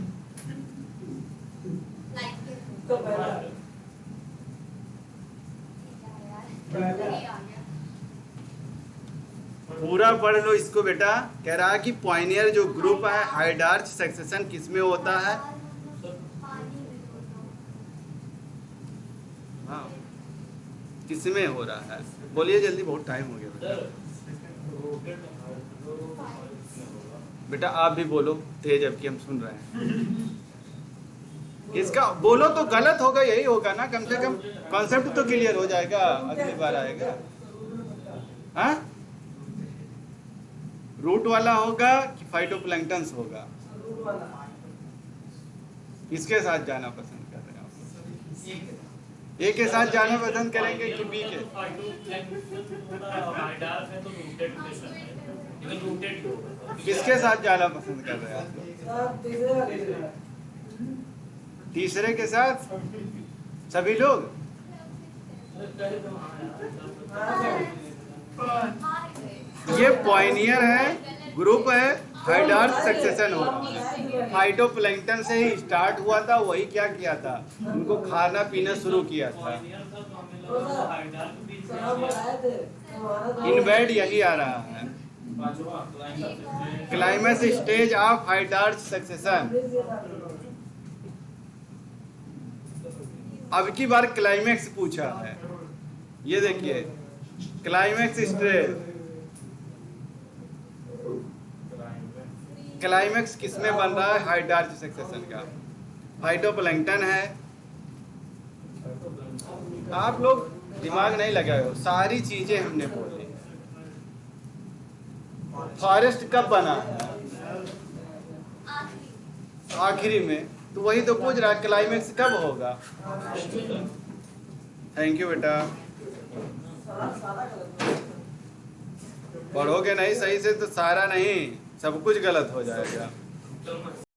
पूरा पढ़ लो इसको बेटा। कह रहा है कि पायनियर जो ग्रुप है हाइड्रार्च सक्सेशन किसमें होता है? हाँ, किसमें हो रहा है? बोलिए जल्दी, बहुत टाइम हो गया बेटा। आप भी बोलो तेज, अब कि हम सुन रहे हैं। इसका बोलो तो गलत होगा, यही होगा ना, कम से कम कॉन्सेप्ट तो क्लियर हो जाएगा, अगली बार आएगा। हाँ, रूट वाला होगा कि फाइटोप्लैंक्टन्स होगा? किसके साथ जाना पसंद कर रहे हैं आप? ए के साथ जाना पसंद करेंगे कि बी के? किसके साथ जाना पसंद कर रहे हैं आप? तीसरे के साथ सभी लोग? ये पायनियर है, ग्रुप है, हाइड्रार्च सक्सेशन हो रहा है। फाइटोप्लैंक्टन से ही स्टार्ट हुआ था, वही क्या किया था, उनको खाना पीना शुरू किया था। इनवर्ड यही आ रहा है, climax stage of hydrarch succession. अब की बार क्लाइमेक्स पूछा है, ये देखिए क्लाइमेक्स स्टेज। क्लाइमेक्स किसमें बन रहा है? हाइड्रार्च सक्सेशन का। फाइटोप्लैंक्टन है। आप लोग दिमाग नहीं लगाए हो, सारी चीजें हमने बोली। फॉरेस्ट कब बना है? आखिरी में। तो वही तो पूछ रहा है क्लाइमेक्स कब होगा। थैंक यू बेटा। पढ़ोगे नहीं सही से तो सारा नहीं, सब कुछ गलत हो जाएगा।